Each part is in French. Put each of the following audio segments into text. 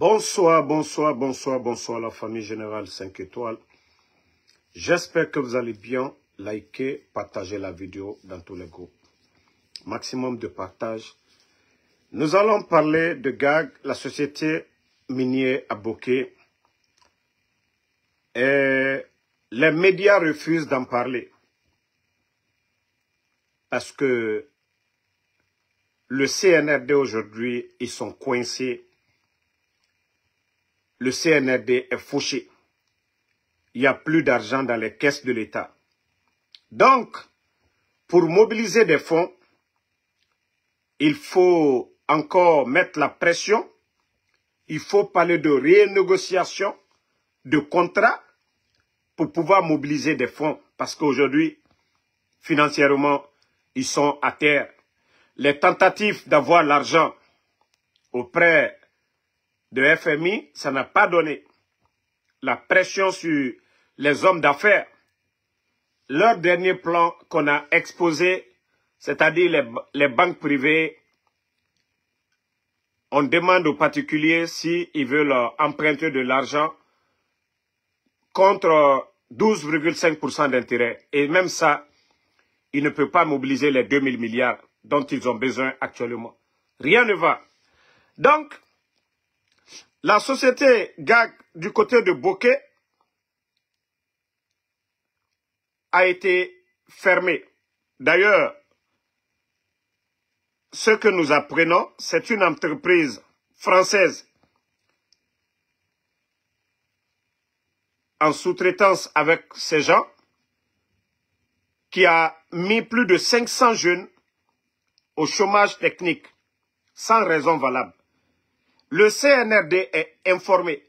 Bonsoir, bonsoir, bonsoir, bonsoir la famille Générale 5 étoiles. J'espère que vous allez bien. Likez, partagez la vidéo dans tous les groupes. Maximum de partage. Nous allons parler de GAG, la société minière à Bokeh. Et les médias refusent d'en parler. Parce que le CNRD aujourd'hui, ils sont coincés. Le CNRD est fauché. Il n'y a plus d'argent dans les caisses de l'État. Donc, pour mobiliser des fonds, il faut encore mettre la pression. Il faut parler de renégociation, de contrats pour pouvoir mobiliser des fonds. Parce qu'aujourd'hui, financièrement, ils sont à terre. Les tentatives d'avoir l'argent auprès de FMI, ça n'a pas donné. La pression sur les hommes d'affaires. Leur dernier plan qu'on a exposé, c'est-à-dire les banques privées, on demande aux particuliers s'ils veulent emprunter de l'argent contre 12,5% d'intérêt. Et même ça, ils ne peuvent pas mobiliser les 2000 milliards dont ils ont besoin actuellement. Rien ne va. Donc, la société GAG du côté de Bokeh a été fermée. D'ailleurs, ce que nous apprenons, c'est une entreprise française en sous-traitance avec ces gens qui a mis plus de 500 jeunes au chômage technique sans raison valable. Le CNRD est informé.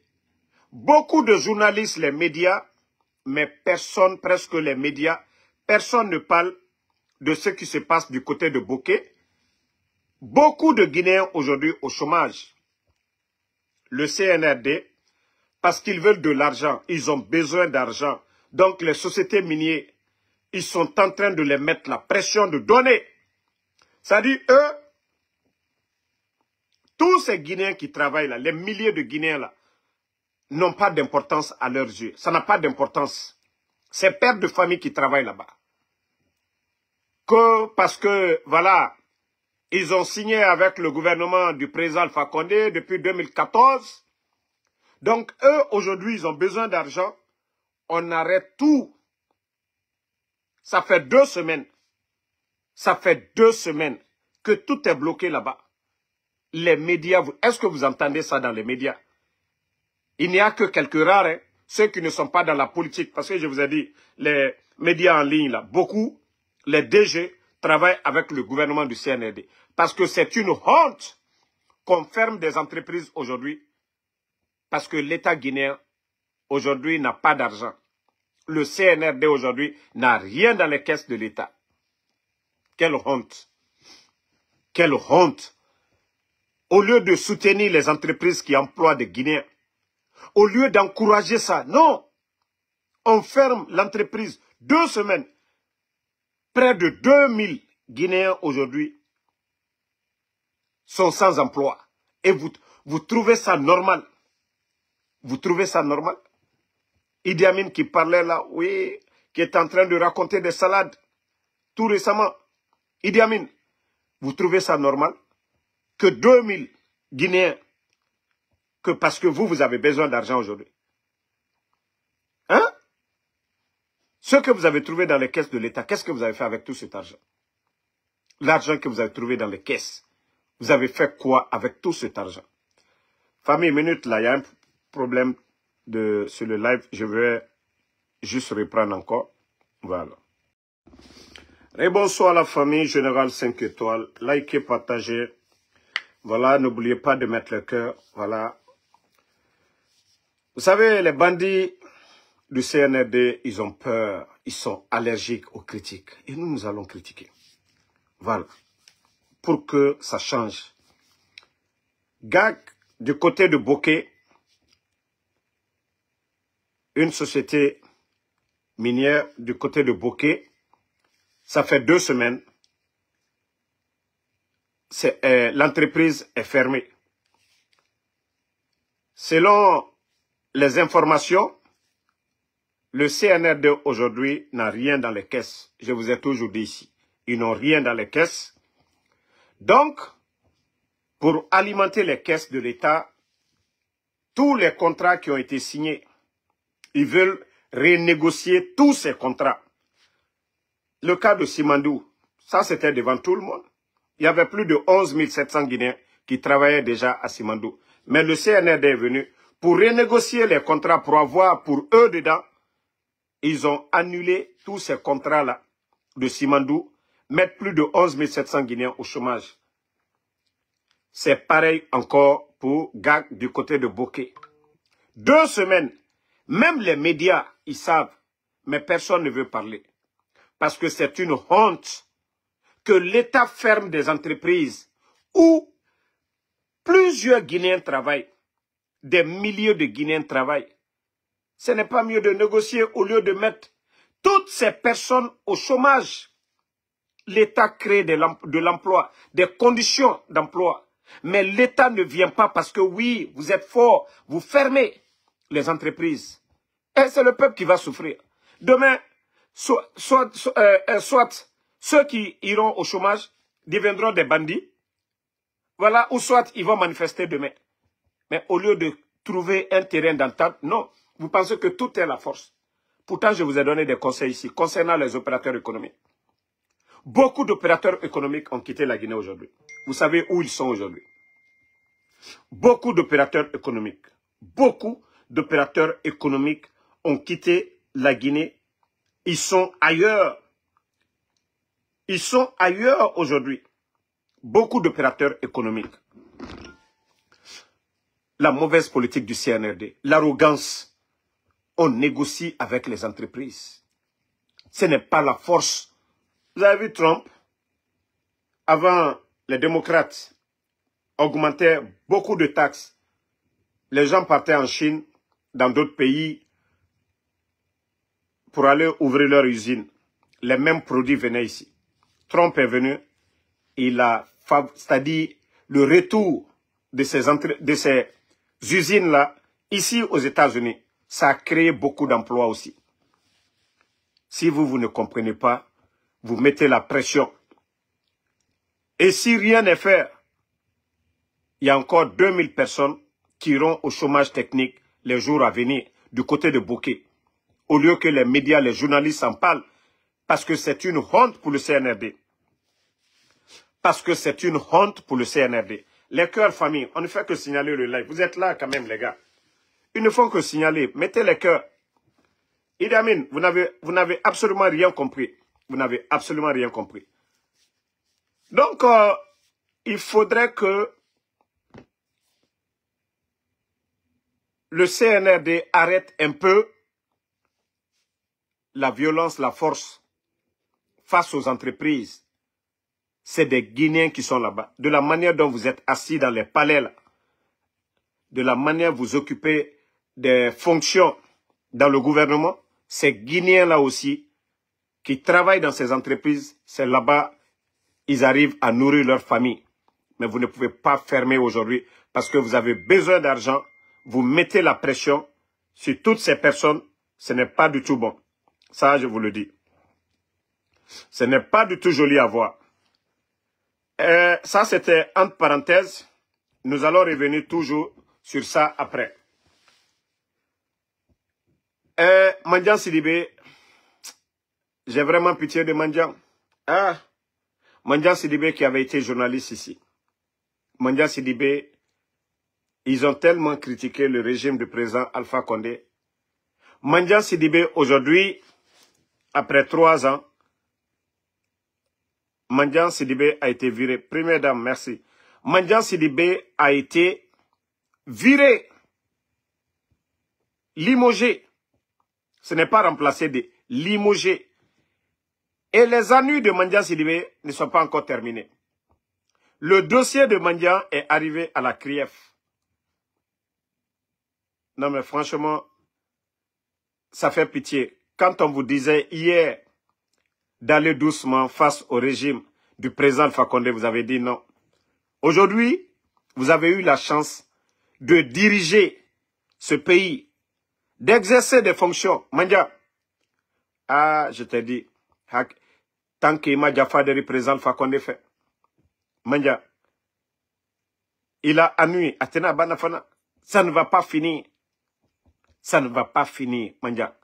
Beaucoup de journalistes, les médias, mais personne, presque les médias, personne ne parle de ce qui se passe du côté de Bokeh. Beaucoup de Guinéens aujourd'hui au chômage. Le CNRD, parce qu'ils veulent de l'argent, ils ont besoin d'argent. Donc les sociétés minières, ils sont en train de les mettre la pression de donner. C'est-à-dire, eux, tous ces Guinéens qui travaillent là, les milliers de Guinéens là, n'ont pas d'importance à leurs yeux. Ça n'a pas d'importance. C'est pères de famille qui travaillent là-bas. Que parce que, voilà, ils ont signé avec le gouvernement du président Alpha Condé depuis 2014. Donc, eux, aujourd'hui, ils ont besoin d'argent. On arrête tout. Ça fait 2 semaines. Ça fait 2 semaines que tout est bloqué là-bas. Les médias, est-ce que vous entendez ça dans les médias? Il n'y a que quelques rares, hein, ceux qui ne sont pas dans la politique. Parce que je vous ai dit, les médias en ligne, là, beaucoup, les DG, travaillent avec le gouvernement du CNRD. Parce que c'est une honte qu'on ferme des entreprises aujourd'hui. Parce que l'État guinéen, aujourd'hui, n'a pas d'argent. Le CNRD, aujourd'hui, n'a rien dans les caisses de l'État. Quelle honte! Quelle honte! Au lieu de soutenir les entreprises qui emploient des Guinéens, au lieu d'encourager ça, non! On ferme l'entreprise 2 semaines. Près de 2000 Guinéens aujourd'hui sont sans emploi. Et vous trouvez ça normal? Vous trouvez ça normal? Idi Amin qui parlait là, oui, qui est en train de raconter des salades tout récemment. Idi Amin, vous trouvez ça normal? Que 2000 Guinéens, que parce que vous avez besoin d'argent aujourd'hui. Hein? Ce que vous avez trouvé dans les caisses de l'État, qu'est-ce que vous avez fait avec tout cet argent? L'argent que vous avez trouvé dans les caisses, vous avez fait quoi avec tout cet argent? Famille, minute là, il y a un problème sur le live. Je vais juste reprendre encore. Voilà. Et bonsoir la famille Générale 5 étoiles. Likez, partagez. Voilà, n'oubliez pas de mettre le cœur. Voilà. Vous savez, les bandits du CNRD, ils ont peur. Ils sont allergiques aux critiques. Et nous allons critiquer. Voilà. Pour que ça change. GAG, du côté de Bokeh, une société minière du côté de Bokeh, ça fait 2 semaines, l'entreprise est fermée. Selon les informations, le CNRD aujourd'hui n'a rien dans les caisses. Je vous ai toujours dit ici. Ils n'ont rien dans les caisses. Donc, pour alimenter les caisses de l'État, tous les contrats qui ont été signés, ils veulent renégocier tous ces contrats. Le cas de Simandou, ça c'était devant tout le monde. Il y avait plus de 11 700 Guinéens qui travaillaient déjà à Simandou. Mais le CNRD est venu pour renégocier les contrats, pour avoir pour eux dedans. Ils ont annulé tous ces contrats-là de Simandou, mettre plus de 11 700 Guinéens au chômage. C'est pareil encore pour Gag du côté de Bokeh. 2 semaines, même les médias, ils savent, mais personne ne veut parler. Parce que c'est une honte que l'État ferme des entreprises où plusieurs Guinéens travaillent, des milliers de Guinéens travaillent. Ce n'est pas mieux de négocier au lieu de mettre toutes ces personnes au chômage. L'État crée de l'emploi, des conditions d'emploi. Mais l'État ne vient pas parce que oui, vous êtes fort, vous fermez les entreprises. Et c'est le peuple qui va souffrir. Demain, soit ceux qui iront au chômage deviendront des bandits. Voilà, ou soit ils vont manifester demain. Mais au lieu de trouver un terrain d'entente, non. Vous pensez que tout est la force. Pourtant, je vous ai donné des conseils ici concernant les opérateurs économiques. Beaucoup d'opérateurs économiques ont quitté la Guinée aujourd'hui. Vous savez où ils sont aujourd'hui. Beaucoup d'opérateurs économiques ont quitté la Guinée. Ils sont ailleurs. Ils sont ailleurs aujourd'hui. Beaucoup d'opérateurs économiques. La mauvaise politique du CNRD, l'arrogance. On négocie avec les entreprises. Ce n'est pas la force. Vous avez vu Trump, avant les démocrates augmentaient beaucoup de taxes. Les gens partaient en Chine, dans d'autres pays, pour aller ouvrir leur usine. Les mêmes produits venaient ici. Trump est venu, il a, c'est-à-dire le retour de ces usines-là, ici aux États-Unis. Ça a créé beaucoup d'emplois aussi. Si vous ne comprenez pas, vous mettez la pression. Et si rien n'est fait, il y a encore 2000 personnes qui iront au chômage technique les jours à venir du côté de Bokeh. Au lieu que les médias, les journalistes en parlent, parce que c'est une honte pour le CNRD. Parce que c'est une honte pour le CNRD. Les cœurs famille, on ne fait que signaler le live. Vous êtes là quand même les gars. Ils ne font que signaler. Mettez les cœurs. Idi Amin, vous n'avez absolument rien compris. Vous n'avez absolument rien compris. Donc, il faudrait que le CNRD arrête un peu la violence, la force face aux entreprises. C'est des Guinéens qui sont là-bas. De la manière dont vous êtes assis dans les palais, là, de la manière dont vous occupez des fonctions dans le gouvernement, ces Guinéens-là aussi, qui travaillent dans ces entreprises, c'est là-bas, ils arrivent à nourrir leur famille. Mais vous ne pouvez pas fermer aujourd'hui parce que vous avez besoin d'argent. Vous mettez la pression sur toutes ces personnes. Ce n'est pas du tout bon. Ça, je vous le dis. Ce n'est pas du tout joli à voir. Ça, c'était entre parenthèses. Nous allons revenir toujours sur ça après. Mandian Sidibé, j'ai vraiment pitié de Mandian. Ah, Mandian Sidibé qui avait été journaliste ici. Mandian Sidibé, ils ont tellement critiqué le régime du président Alpha Condé. Mandian Sidibé, aujourd'hui, après 3 ans, Mandian Sidibé a été viré. Première dame, merci. Mandian Sidibé a été viré, limogé. Ce n'est pas remplacé de limogé. Et les ennuis de Mandian Sidibé ne sont pas encore terminés. Le dossier de Mandian est arrivé à la CRIEF. Non mais franchement, ça fait pitié. Quand on vous disait hier d'aller doucement face au régime du président Alpha Condé, vous avez dit non. Aujourd'hui, vous avez eu la chance de diriger ce pays d'exercer des fonctions. Mandia, ah, je t'ai dit, tant qu'Ima Diafade représente Fakonde fait. Mandia, il a annuyé Athéna Banafana. Ça ne va pas finir. Ça ne va pas finir, Mandia.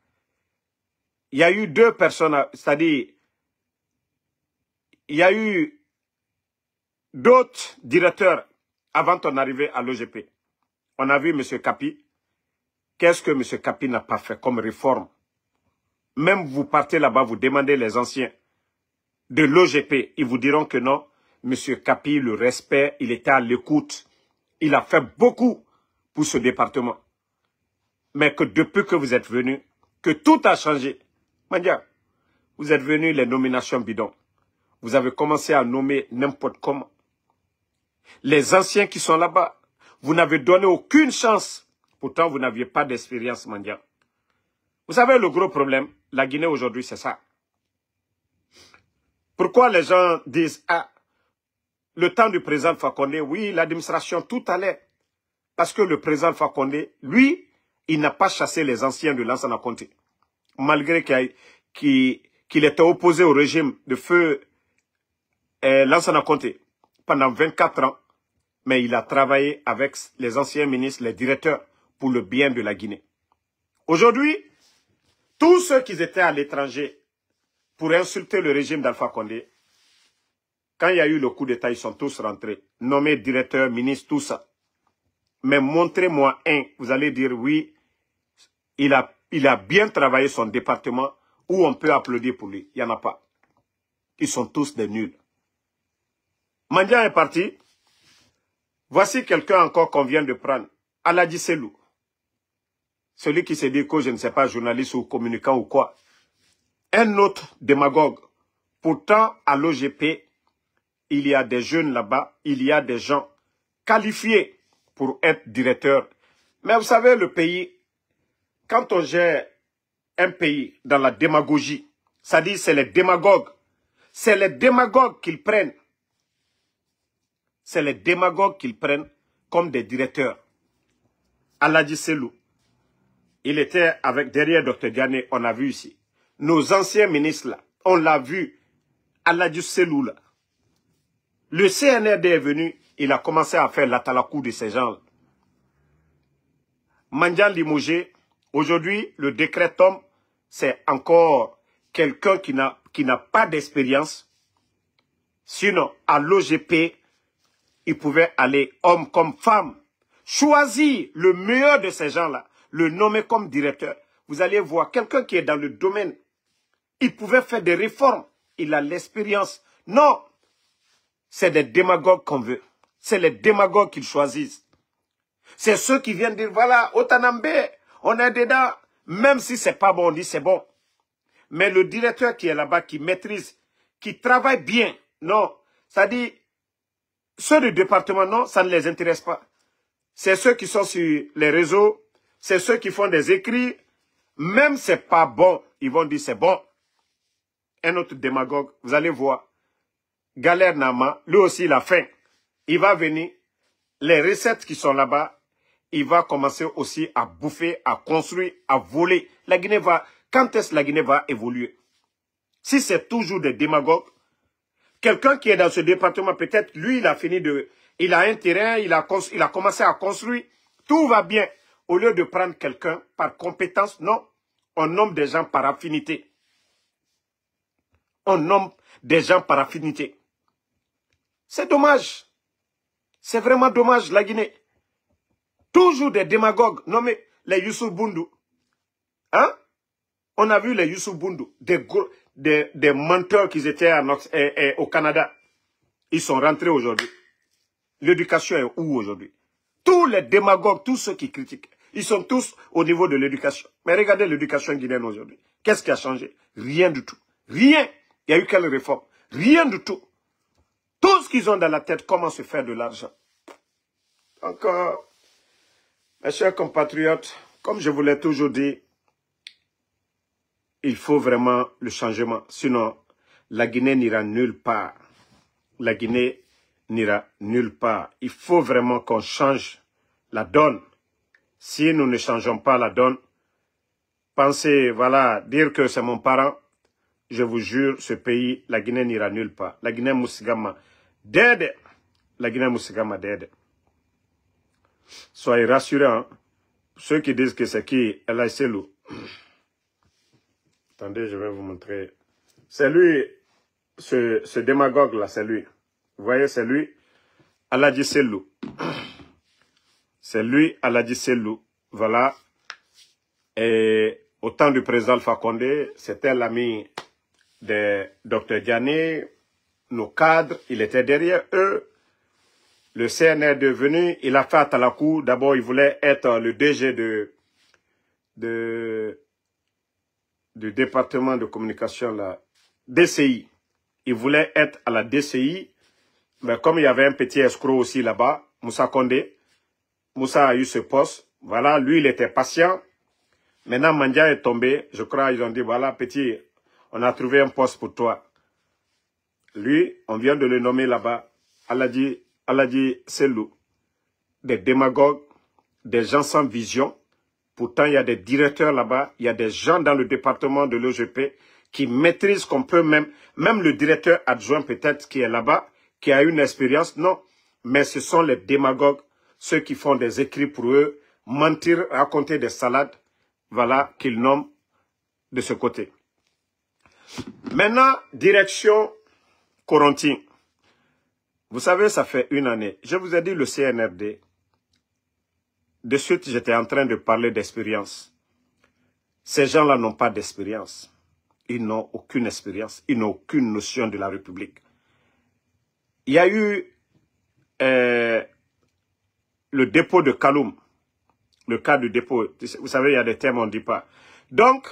Il y a eu deux personnes, c'est-à-dire, il y a eu d'autres directeurs avant ton arrivée à l'OGP. On a vu M. Kapi. Qu'est-ce que M. Kapi n'a pas fait comme réforme? Même vous partez là-bas, vous demandez les anciens de l'OGP, ils vous diront que non. M. Kapi, le respect, il était à l'écoute. Il a fait beaucoup pour ce département. Mais que depuis que vous êtes venu, que tout a changé. Mandia, vous êtes venus les nominations bidons. Vous avez commencé à nommer n'importe comment. Les anciens qui sont là-bas, vous n'avez donné aucune chance. Pourtant, vous n'aviez pas d'expérience, Mandia. Vous savez, le gros problème, la Guinée aujourd'hui, c'est ça. Pourquoi les gens disent, ah, le temps du président Fakonde, oui, l'administration, tout allait. Parce que le président Fakonde, lui, il n'a pas chassé les anciens de Lansana Conté. Malgré qu'il était opposé au régime de feu Lansana Conté pendant 24 ans, mais il a travaillé avec les anciens ministres, les directeurs, pour le bien de la Guinée. Aujourd'hui, tous ceux qui étaient à l'étranger pour insulter le régime d'Alpha Condé, quand il y a eu le coup d'État, ils sont tous rentrés, nommés directeurs, ministres, tout ça. Mais montrez-moi un, vous allez dire oui, il a bien travaillé son département, où on peut applaudir pour lui. Il n'y en a pas. Ils sont tous des nuls. Mandia est parti. Voici quelqu'un encore qu'on vient de prendre. Aladji Selou. Celui qui se dit que je ne sais pas, journaliste ou communicant ou quoi. Un autre démagogue. Pourtant, à l'OGP, il y a des jeunes là-bas, il y a des gens qualifiés pour être directeurs. Mais vous savez, le pays, quand on gère un pays dans la démagogie, ça dit c'est les démagogues. C'est les démagogues qu'ils prennent. C'est les démagogues qu'ils prennent comme des directeurs. Aladji Selou. Il était avec derrière Dr Diané, on a vu ici. Nos anciens ministres là, on l'a vu. Aladji Selou là. Le CNRD est venu, il a commencé à faire l'atalakou de ces gens là. Mandian Limogé, aujourd'hui, le décret tombe, c'est encore quelqu'un qui n'a pas d'expérience. Sinon, à l'OGP, il pouvait aller, homme comme femme, choisir le meilleur de ces gens-là, le nommer comme directeur. Vous allez voir, quelqu'un qui est dans le domaine, il pouvait faire des réformes, il a l'expérience. Non, c'est des démagogues qu'on veut. C'est les démagogues qu'ils choisissent. C'est ceux qui viennent dire, voilà, Otanambe, on est dedans. Même si c'est pas bon, on dit c'est bon. Mais le directeur qui est là-bas, qui maîtrise, qui travaille bien, non. Ça dit, ceux du département, non, ça ne les intéresse pas. C'est ceux qui sont sur les réseaux, c'est ceux qui font des écrits. Même si c'est pas bon, ils vont dire c'est bon. Un autre démagogue, vous allez voir. Galère Nama, lui aussi il a faim. Il va venir, les recettes qui sont là-bas, il va commencer aussi à bouffer, à construire, à voler. La Guinée va, quand est-ce que la Guinée va évoluer? Si c'est toujours des démagogues, quelqu'un qui est dans ce département, peut-être lui, il a fini de, il a un terrain, il a commencé à construire, tout va bien. Au lieu de prendre quelqu'un par compétence, non, on nomme des gens par affinité. On nomme des gens par affinité. C'est dommage. C'est vraiment dommage, la Guinée. Toujours des démagogues nommés les Youssouf Boundou. Hein? On a vu les Youssouf Boundou, des menteurs qui étaient au Canada. Ils sont rentrés aujourd'hui. L'éducation est où aujourd'hui? Tous les démagogues, tous ceux qui critiquent, ils sont tous au niveau de l'éducation. Mais regardez l'éducation guinéenne aujourd'hui. Qu'est-ce qui a changé? Rien du tout. Rien. Il y a eu quelle réforme? Rien du tout. Tout ce qu'ils ont dans la tête, comment se faire de l'argent. Donc, mes chers compatriotes, comme je vous l'ai toujours dit, il faut vraiment le changement. Sinon, la Guinée n'ira nulle part. La Guinée n'ira nulle part. Il faut vraiment qu'on change la donne. Si nous ne changeons pas la donne, pensez, voilà, dire que c'est mon parent, je vous jure, ce pays, la Guinée n'ira nulle part. La Guinée Moussigama, d'aide. La Guinée Moussigama, d'aide. Soyez rassurés, hein. Ceux qui disent que c'est qui, El Selou. Attendez, je vais vous montrer. C'est lui, ce démagogue-là, c'est lui. Vous voyez, c'est lui, Aladji Selou. C'est lui, Aladji Selou. Voilà. Et au temps du président Alpha Condé, c'était l'ami de Dr Diané, nos cadres, il était derrière eux. Le CNR est devenu, il a fait à Talakou. D'abord, il voulait être le DG du département de communication, la DCI. Il voulait être à la DCI, mais comme il y avait un petit escroc aussi là-bas, Moussa Condé, Moussa a eu ce poste. Voilà, lui, il était patient. Maintenant, Mandia est tombé. Je crois ils ont dit, voilà, petit, on a trouvé un poste pour toi. Lui, on vient de le nommer là-bas, Aladji Selou. Des démagogues, des gens sans vision. Pourtant, il y a des directeurs là-bas, il y a des gens dans le département de l'OGP qui maîtrisent qu'on peut même le directeur adjoint peut-être qui est là-bas, qui a une expérience. Non, mais ce sont les démagogues, ceux qui font des écrits pour eux, mentir, raconter des salades. Voilà, qu'ils nomment de ce côté. Maintenant, direction Corentin. Vous savez, ça fait une année. Je vous ai dit le CNRD. De suite, j'étais en train de parler d'expérience. Ces gens-là n'ont pas d'expérience. Ils n'ont aucune expérience. Ils n'ont aucune notion de la République. Il y a eu le dépôt de Kaloum. Le cas du dépôt, vous savez, il y a des termes, on ne dit pas. Donc,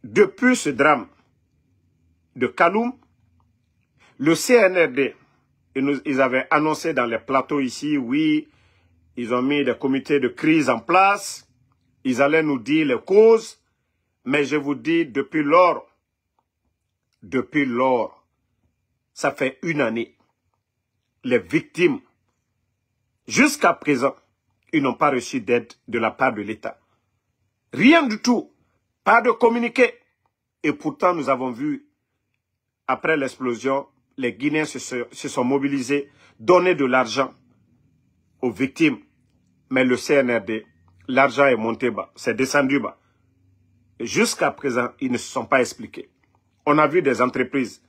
depuis ce drame de Kaloum, le CNRD, ils avaient annoncé dans les plateaux ici, oui, ils ont mis des comités de crise en place, ils allaient nous dire les causes, mais je vous dis, depuis lors, ça fait une année, les victimes, jusqu'à présent, ils n'ont pas reçu d'aide de la part de l'État. Rien du tout. Pas de communiqué. Et pourtant, nous avons vu, après l'explosion, les Guinéens se sont mobilisés, donné de l'argent aux victimes. Mais le CNRD, l'argent est monté bas, c'est descendu bas. Jusqu'à présent, ils ne se sont pas expliqués. On a vu des entreprises,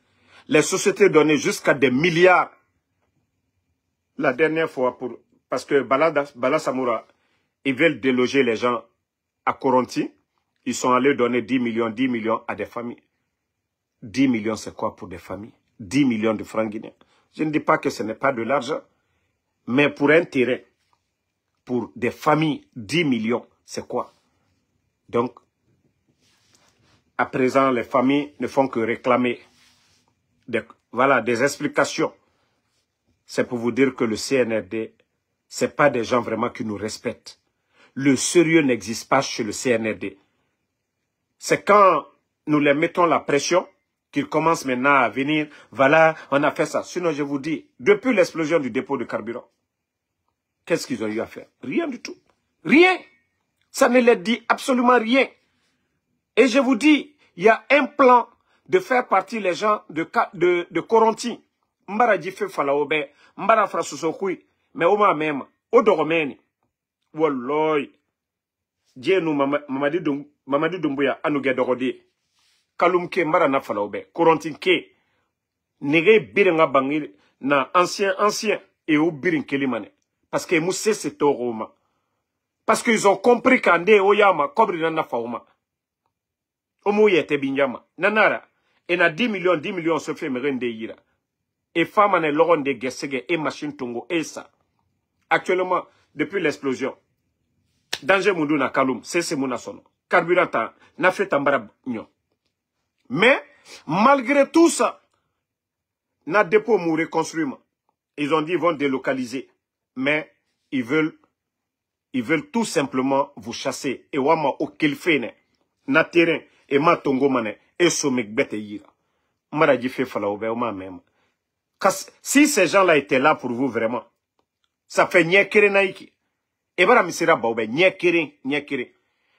les sociétés donnaient jusqu'à des milliards. La dernière fois, parce que Bala Samoura, ils veulent déloger les gens à Corentin. Ils sont allés donner 10 millions à des familles. 10 millions, c'est quoi pour des familles? 10 millions de francs guinéens. Je ne dis pas que ce n'est pas de l'argent, mais pour un terrain, pour des familles, 10 millions, c'est quoi? Donc, à présent, les familles ne font que réclamer des explications. C'est pour vous dire que le CNRD, ce n'est pas des gens vraiment qui nous respectent. Le sérieux n'existe pas chez le CNRD. C'est quand nous les mettons la pression qu'ils commencent maintenant à venir. Voilà, on a fait ça. Sinon, je vous dis, depuis l'explosion du dépôt de carburant, qu'est-ce qu'ils ont eu à faire? Rien du tout. Rien. Ça ne leur dit absolument rien. Et je vous dis, il y a un plan de faire partie les gens de Corentin. Mbara jife falaobe, mbara frasosokui, mais oma même, odoromeni. Walloy. Djenu Mamadi Doumbouya anuge dorodi. Kaloum ke mbara na falaobe, Corentin ke. Nege birenga bangil na ancien, et ou birin kelimane. Parce que mousse c'est toroma. Parce qu'ils ont compris qu'ande oyama, kobri na fauma. Omoye te binyama. Nanara, et na 10 millions se fait merende yira. Et femme en l'oron de Gessege et machine Tongo et ça. Actuellement, depuis l'explosion, danger mundu na Kaloum, c'est mon sono. Carburant n'a fait tambara nyon. Mais, malgré tout ça, na dépôt mou reconstruire. Ils ont dit ils vont délocaliser. Mais, ils veulent tout simplement vous chasser. Et wama o kelfene, na terrain, et ma Tongo mane, et somek bete yira. Maraji fait falaoube, ou ma même. Si ces gens-là étaient là pour vous vraiment, ça fait niekere naiki. Et voilà, misera baoube, nyekere.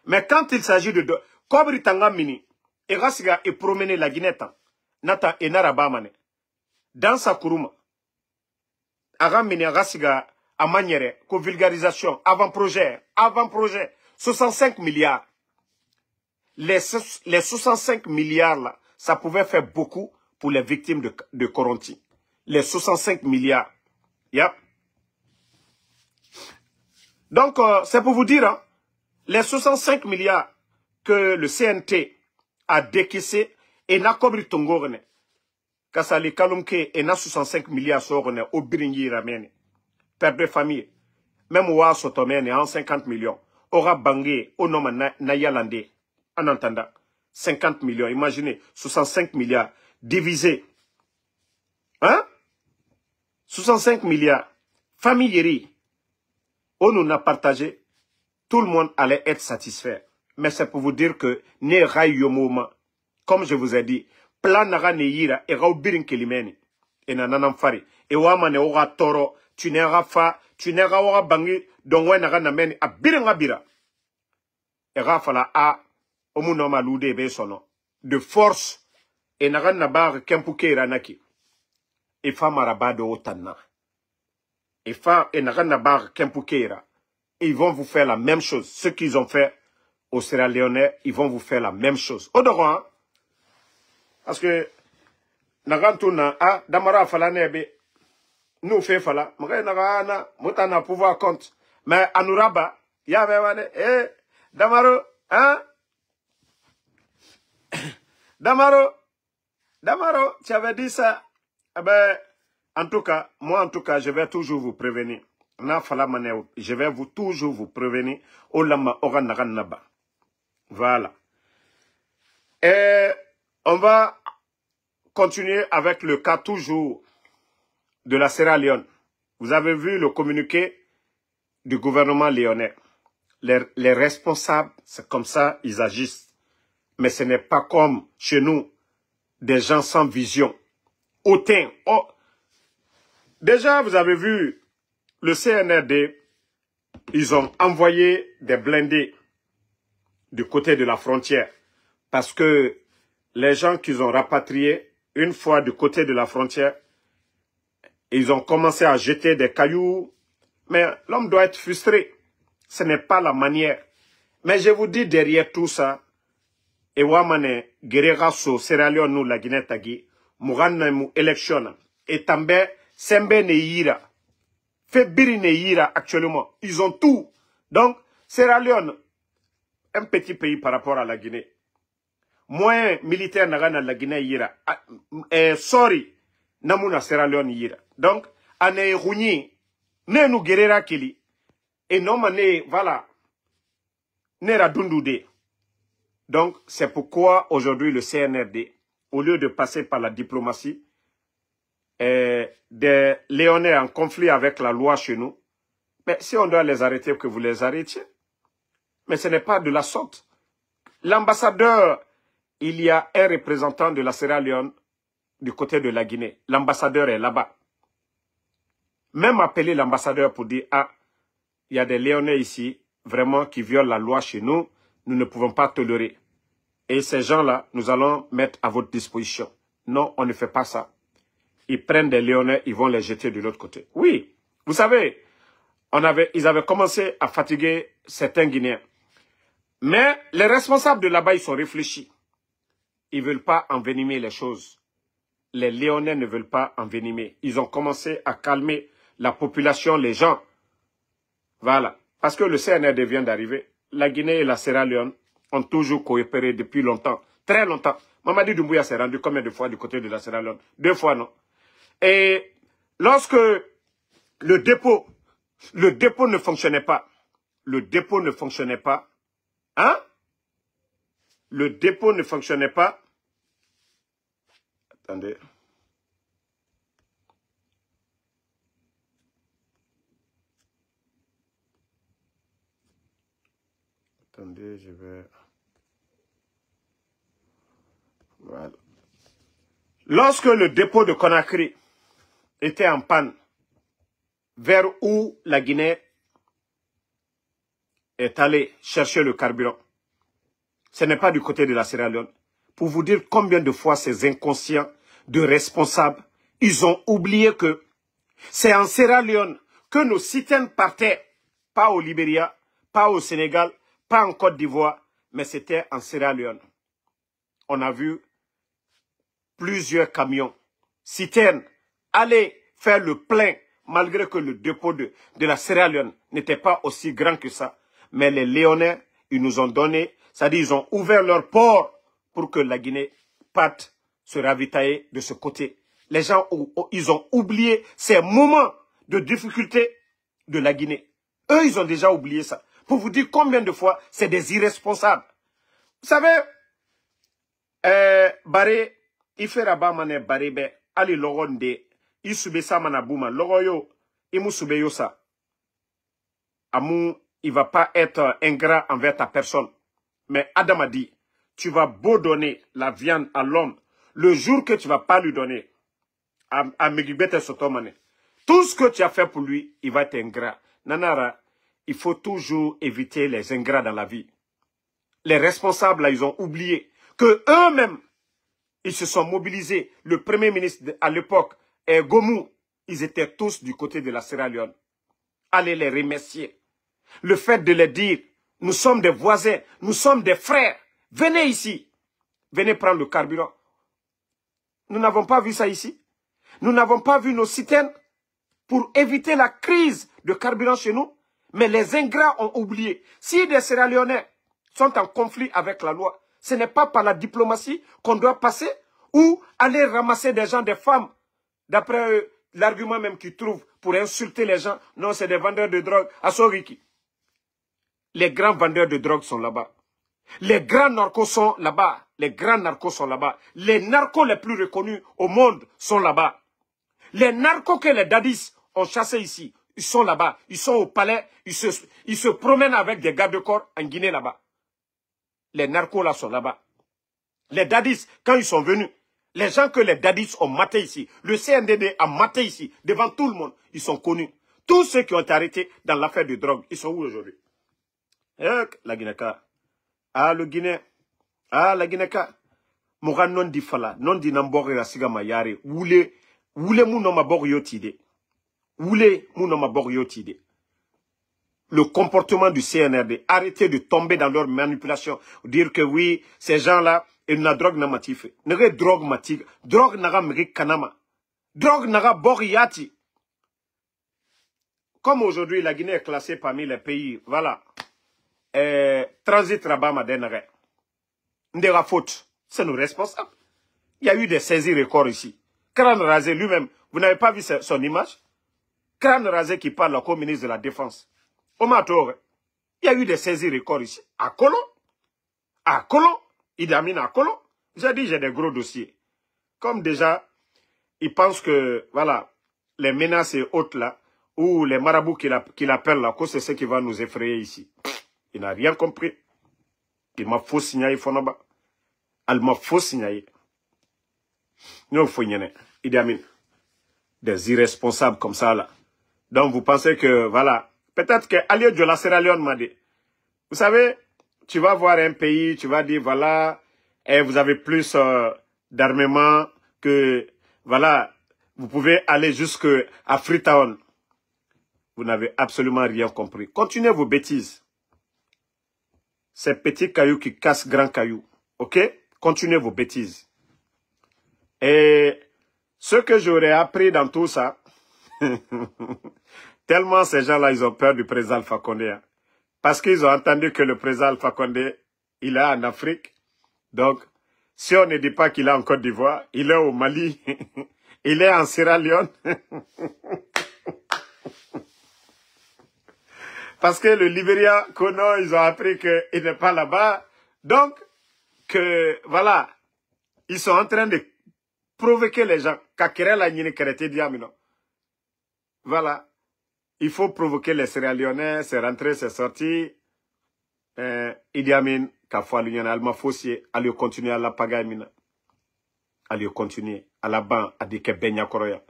Mais quand il s'agit de Kobri Tanga Mini, et Rassiga est promené la Guinée, Nata et Narabamane, dans sa Kuruma, Aramine Rassiga à manière, ko vulgarisation, avant-projet, 65 milliards. Les 65 milliards là, ça pouvait faire beaucoup pour les victimes de Koronti. Les 65 milliards. Yep. Donc, c'est pour vous dire, hein, les 65 milliards que le CNT a décaissé et n'a cobri tongorne. Kasali Kalumke et n'a 65 milliards sorone au Biringi Ramene. Père de famille. Même Ouah Sotomene en 50 millions. Aura bangé au nom Nayalande. En entendant. 50 millions. Imaginez. 65 milliards. Divisé. Hein? 65 milliards. Famille Yeri. On nous a partagé. Tout le monde allait être satisfait. Mais c'est pour vous dire que ne rayomoma. Comme je vous ai dit. Plan naga ne yira. Et rao birin kelimeni. Et nananam fari. Et wamane ora toro. Tu n'auras fa. Tu n'auras ora bangi. Donc ouais naga nameni. A birin abira. Et rafala a. Omunoma lude be sono. De force. Et naga nabar kempuke iranaki. Et fa marabado otana. Et fa et naga nabar kempuke ira. Ils vont vous faire la même chose. Ce qu'ils ont fait au Sierra Leone, ils vont vous faire la même chose. Odoran, hein? Parce que, Nagantuna, ah, Damara Falanebe, nous fait Fala, Mrenagana, Mutana pouvoir compte. Mais Anuraba, Yavane, Damaro, hein? Damaro, tu avais dit ça. Eh ben, en tout cas, moi, je vais toujours vous prévenir. Je vais toujours vous prévenir. Voilà. Et on va continuer avec le cas toujours de la Sierra Leone. Vous avez vu le communiqué du gouvernement léonais. Les responsables, c'est comme ça, ils agissent. Mais ce n'est pas comme chez nous, des gens sans vision. Hautain. Oh. Déjà, vous avez vu le CNRD, ils ont envoyé des blindés du côté de la frontière. Parce que les gens qu'ils ont rapatriés, une fois du côté de la frontière, ils ont commencé à jeter des cailloux. Mais l'homme doit être frustré. Ce n'est pas la manière. Mais je vous dis derrière tout ça, et wamane gerera so Sierra Leone nous la Guinée tagi, mugana mu élection et tambe sembe ne yira. Fait biri ne yira actuellement. Ils ont tout. Donc, Sierra Leone, un petit pays par rapport à la Guinée. Moins militaire n'a la Guinée yira. Sorry, namuna Sierra Leone yira. Donc, ane rouni, ne nous guerrera kili. Et non mané, voilà, ne radundude. Donc, c'est pourquoi aujourd'hui le CNRD, au lieu de passer par la diplomatie, des Léonais en conflit avec la loi chez nous, mais si on doit les arrêter, que vous les arrêtiez. Mais ce n'est pas de la sorte. L'ambassadeur, il y a un représentant de la Sierra Leone du côté de la Guinée. L'ambassadeur est là-bas. Même appeler l'ambassadeur pour dire, ah, il y a des Léonais ici, vraiment, qui violent la loi chez nous, nous ne pouvons pas tolérer. Et ces gens-là, nous allons mettre à votre disposition. Non, on ne fait pas ça. Ils prennent des Léonais, ils vont les jeter de l'autre côté. Oui, vous savez, ils avaient commencé à fatiguer certains Guinéens. Mais les responsables de là-bas, ils sont réfléchis. Ils ne veulent pas envenimer les choses. Les Léonais ne veulent pas envenimer. Ils ont commencé à calmer la population, les gens. Voilà. Parce que le CNRD vient d'arriver. La Guinée et la Sierra Leone ont toujours coopéré depuis longtemps. Très longtemps. Mamadi Doumbouya s'est rendu combien de fois du côté de la Sierra Leone? 2 fois, non? Et lorsque le dépôt ne fonctionnait pas, hein? Le dépôt ne fonctionnait pas. Attendez. Attendez, je vais... Voilà. Lorsque le dépôt de Conakry était en panne, vers où la Guinée est allé chercher le carburant. Ce n'est pas du côté de la Sierra Leone. Pour vous dire combien de fois ces inconscients de responsables, ils ont oublié que c'est en Sierra Leone que nos citernes partaient, pas au Libéria, pas au Sénégal, pas en Côte d'Ivoire, mais c'était en Sierra Leone. On a vu plusieurs camions, citernes, aller faire le plein, malgré que le dépôt de la Sierra Leone n'était pas aussi grand que ça. Mais les Léonais, ils nous ont donné, c'est-à-dire ils ont ouvert leur port pour que la Guinée parte se ravitailler de ce côté. Les gens, ils ont oublié ces moments de difficulté de la Guinée. Eux, ils ont déjà oublié ça. Pour vous dire combien de fois, c'est des irresponsables. Vous savez, Baré, il fait rabat mané Baré, ali logonde, il sube sa manabouma, logoyo, il mou sube yo ça. Amou, il va pas être ingrat envers ta personne. Mais Adam a dit, tu vas beau donner la viande à l'homme, le jour que tu vas pas lui donner, à Megibete Sotomane, tout ce que tu as fait pour lui, il va être ingrat. Nanara, il faut toujours éviter les ingrats dans la vie. Les responsables, là, ils ont oublié que eux-mêmes, ils se sont mobilisés. Le premier ministre à l'époque, Gomou, ils étaient tous du côté de la Sierra Leone. Allez les remercier. Le fait de leur dire, nous sommes des voisins, nous sommes des frères. Venez ici. Venez prendre le carburant. Nous n'avons pas vu ça ici. Nous n'avons pas vu nos citernes pour éviter la crise de carburant chez nous. Mais les ingrats ont oublié. Si des Sierra Léonais sont en conflit avec la loi, ce n'est pas par la diplomatie qu'on doit passer ou aller ramasser des gens, des femmes. D'après l'argument même qu'ils trouvent pour insulter les gens. Non, c'est des vendeurs de drogue. À Soriki. Les grands vendeurs de drogue sont là-bas. Les grands narcos sont là-bas. Les grands narcos sont là-bas. Les narcos les plus reconnus au monde sont là-bas. Les narcos que les dadis ont chassés ici, ils sont là-bas. Ils sont au palais. Ils se promènent avec des gardes-corps en Guinée là-bas. Les narcos là sont là-bas. Les dadis, quand ils sont venus, les gens que les dadis ont matés ici, le CNDD a maté ici, devant tout le monde, ils sont connus. Tous ceux qui ont été arrêtés dans l'affaire de drogue, ils sont où aujourd'hui? La Guinée-Ka. Ah, le Guinée. Ah, la Guinée-Ka. Moura non di fala, non di nambori la siga mayare. Wule mou non mabor yotide. Wule mou non mabor yotide. Le comportement du CNRD, arrêtez de tomber dans leur manipulation. Dire que oui, ces gens-là, ils n'ont drogue n'a matif. N'ont drogue matif. Drogue n'a pas kanama. Drogue n'a pas boriati. Comme aujourd'hui, la Guinée est classée parmi les pays, voilà. Transit Rabat Madenere. Ndera faute. C'est nos responsables. Il y a eu des saisies records ici. Kran Razé lui-même, vous n'avez pas vu son image? Kran Razé qui parle au ministre de la Défense. Omatore, il y a eu des saisies records ici. À Kolo. À Kolo. Idi Amin à Kolo. J'ai dit, j'ai des gros dossiers. Comme déjà, ils pensent que, voilà, les menaces et autres là, ou les marabouts qu'il appelle là, que c'est ce qui va nous effrayer ici. Il n'a rien compris. Il m'a faux signalé, Fonaba. Elle m'a faux signalé. Nous, Idi Amin. Des irresponsables comme ça là. Donc, vous pensez que, voilà, peut-être que Aliou de la Sierra Leone m'a dit, vous savez, tu vas voir un pays, tu vas dire, voilà, et vous avez plus d'armement que, voilà, vous pouvez aller jusqu'à Freetown. Vous n'avez absolument rien compris. Continuez vos bêtises. Ces petits cailloux qui cassent grands cailloux. OK? Continuez vos bêtises. Et ce que j'aurais appris dans tout ça, tellement ces gens-là, ils ont peur du président Alpha Condé. Hein. Parce qu'ils ont entendu que le président Alpha Condé, il est en Afrique. Donc, si on ne dit pas qu'il est en Côte d'Ivoire, il est au Mali, il est en Sierra Leone. Parce que le Libéria, Kono, ils ont appris qu'il n'est pas là-bas. Donc, que, voilà, ils sont en train de provoquer les gens. Voilà. Il faut provoquer les Sierra Leonais, c'est rentré, c'est sorti. Idi Amin, Kafou Aluniana, Alma Fossier, allez continuer à la pagaille, allez continuer à la ban, à des Kebenya Koroya.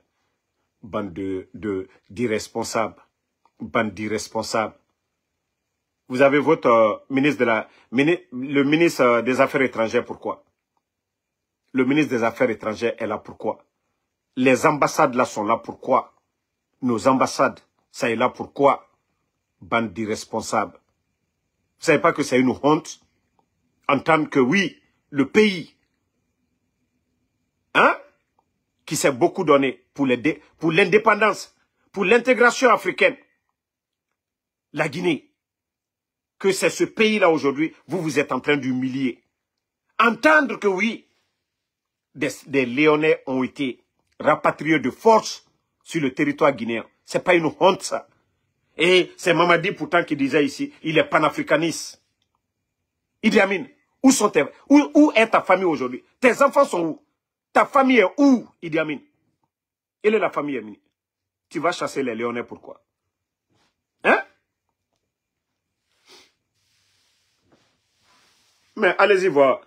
Bande d'irresponsables. Bande d'irresponsables. Vous avez votre ministre le ministre des Affaires étrangères, pourquoi? Le ministre des Affaires étrangères est là, pourquoi? Les ambassades là sont là, pourquoi? Nos ambassades, ça est là, pourquoi? Bande d'irresponsables. Vous savez pas que c'est une honte? Entendre que oui, le pays, hein, qui s'est beaucoup donné pour l'indépendance, pour l'intégration africaine, la Guinée, que c'est ce pays-là aujourd'hui, vous êtes en train d'humilier. Entendre que oui, des Léonais ont été rapatriés de force sur le territoire guinéen. C'est pas une honte, ça. Et c'est Mamadi pourtant qui disait ici, il est panafricaniste. Idi Amin, où est ta famille aujourd'hui? Tes enfants sont où? Ta famille est où, Idi Amin? Elle est la famille Amin. Tu vas chasser les Léonais, pourquoi? Hein? Mais allez-y voir.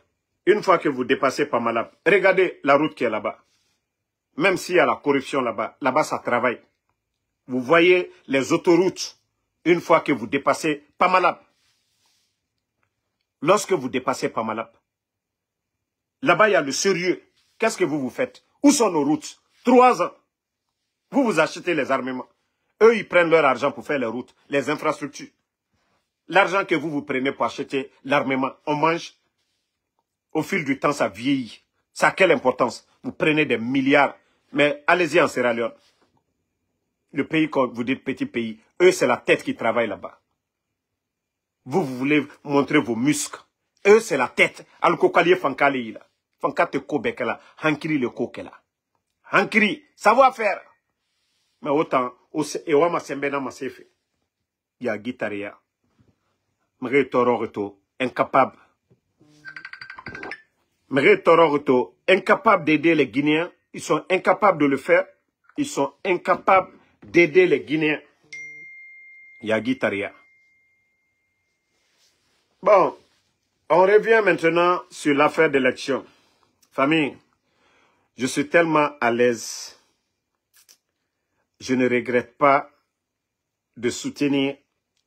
Une fois que vous dépassez Pamalab, regardez la route qui est là-bas. Même s'il y a la corruption là-bas, là-bas ça travaille. Vous voyez les autoroutes, une fois que vous dépassez Pamalab. Lorsque vous dépassez Pamalab, là-bas il y a le sérieux. Qu'est-ce que vous faites? Où sont nos routes? 3 ans. Vous achetez les armements. Eux, ils prennent leur argent pour faire les routes, les infrastructures. L'argent que vous prenez pour acheter l'armement, on mange. Au fil du temps, ça vieillit. Ça a quelle importance? Vous prenez des milliards. Mais allez-y en Sierra Leone. Le pays, quand vous dites petit pays, eux, c'est la tête qui travaille là-bas. Vous voulez montrer vos muscles. Eux, c'est la tête. Al-Kokaliye Fankali, là. Fankate Kobekela. Hankiri le Kokela. Hankiri, savoir faire. Mais autant, Ewama Sembena Masefe. Il y a Guitaria. Mre Tororito, incapable. Mre Tororito, incapable d'aider les Guinéens. Ils sont incapables de le faire. Ils sont incapables d'aider les Guinéens. Yagi Taria. Bon, on revient maintenant sur l'affaire d'élection. Famille, je suis tellement à l'aise. Je ne regrette pas de soutenir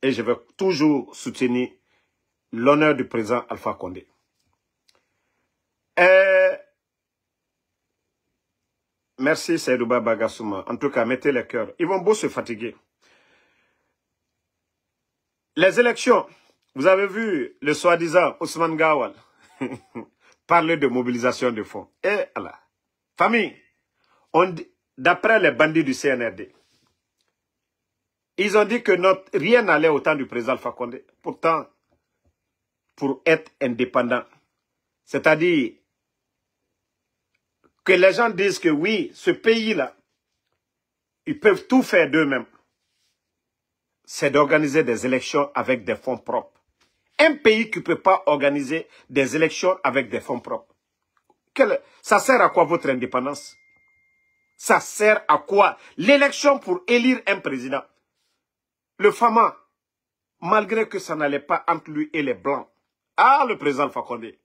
et je vais toujours soutenir l'honneur du président Alpha Condé. Merci Seydouba Bagassouma. En tout cas, mettez les cœurs. Ils vont beau se fatiguer. Les élections, vous avez vu le soi-disant Ousmane Gawal parler de mobilisation de fonds. Et là, famille, d'après les bandits du CNRD, ils ont dit que rien n'allait au temps du président Alpha Condé. Pourtant, pour être indépendant, c'est-à-dire que les gens disent que oui, ce pays-là, ils peuvent tout faire d'eux-mêmes. C'est d'organiser des élections avec des fonds propres. Un pays qui ne peut pas organiser des élections avec des fonds propres. Ça sert à quoi votre indépendance? Ça sert à quoi? L'élection pour élire un président. Le Fama, malgré que ça n'allait pas entre lui et les Blancs, le président Alpha Condé,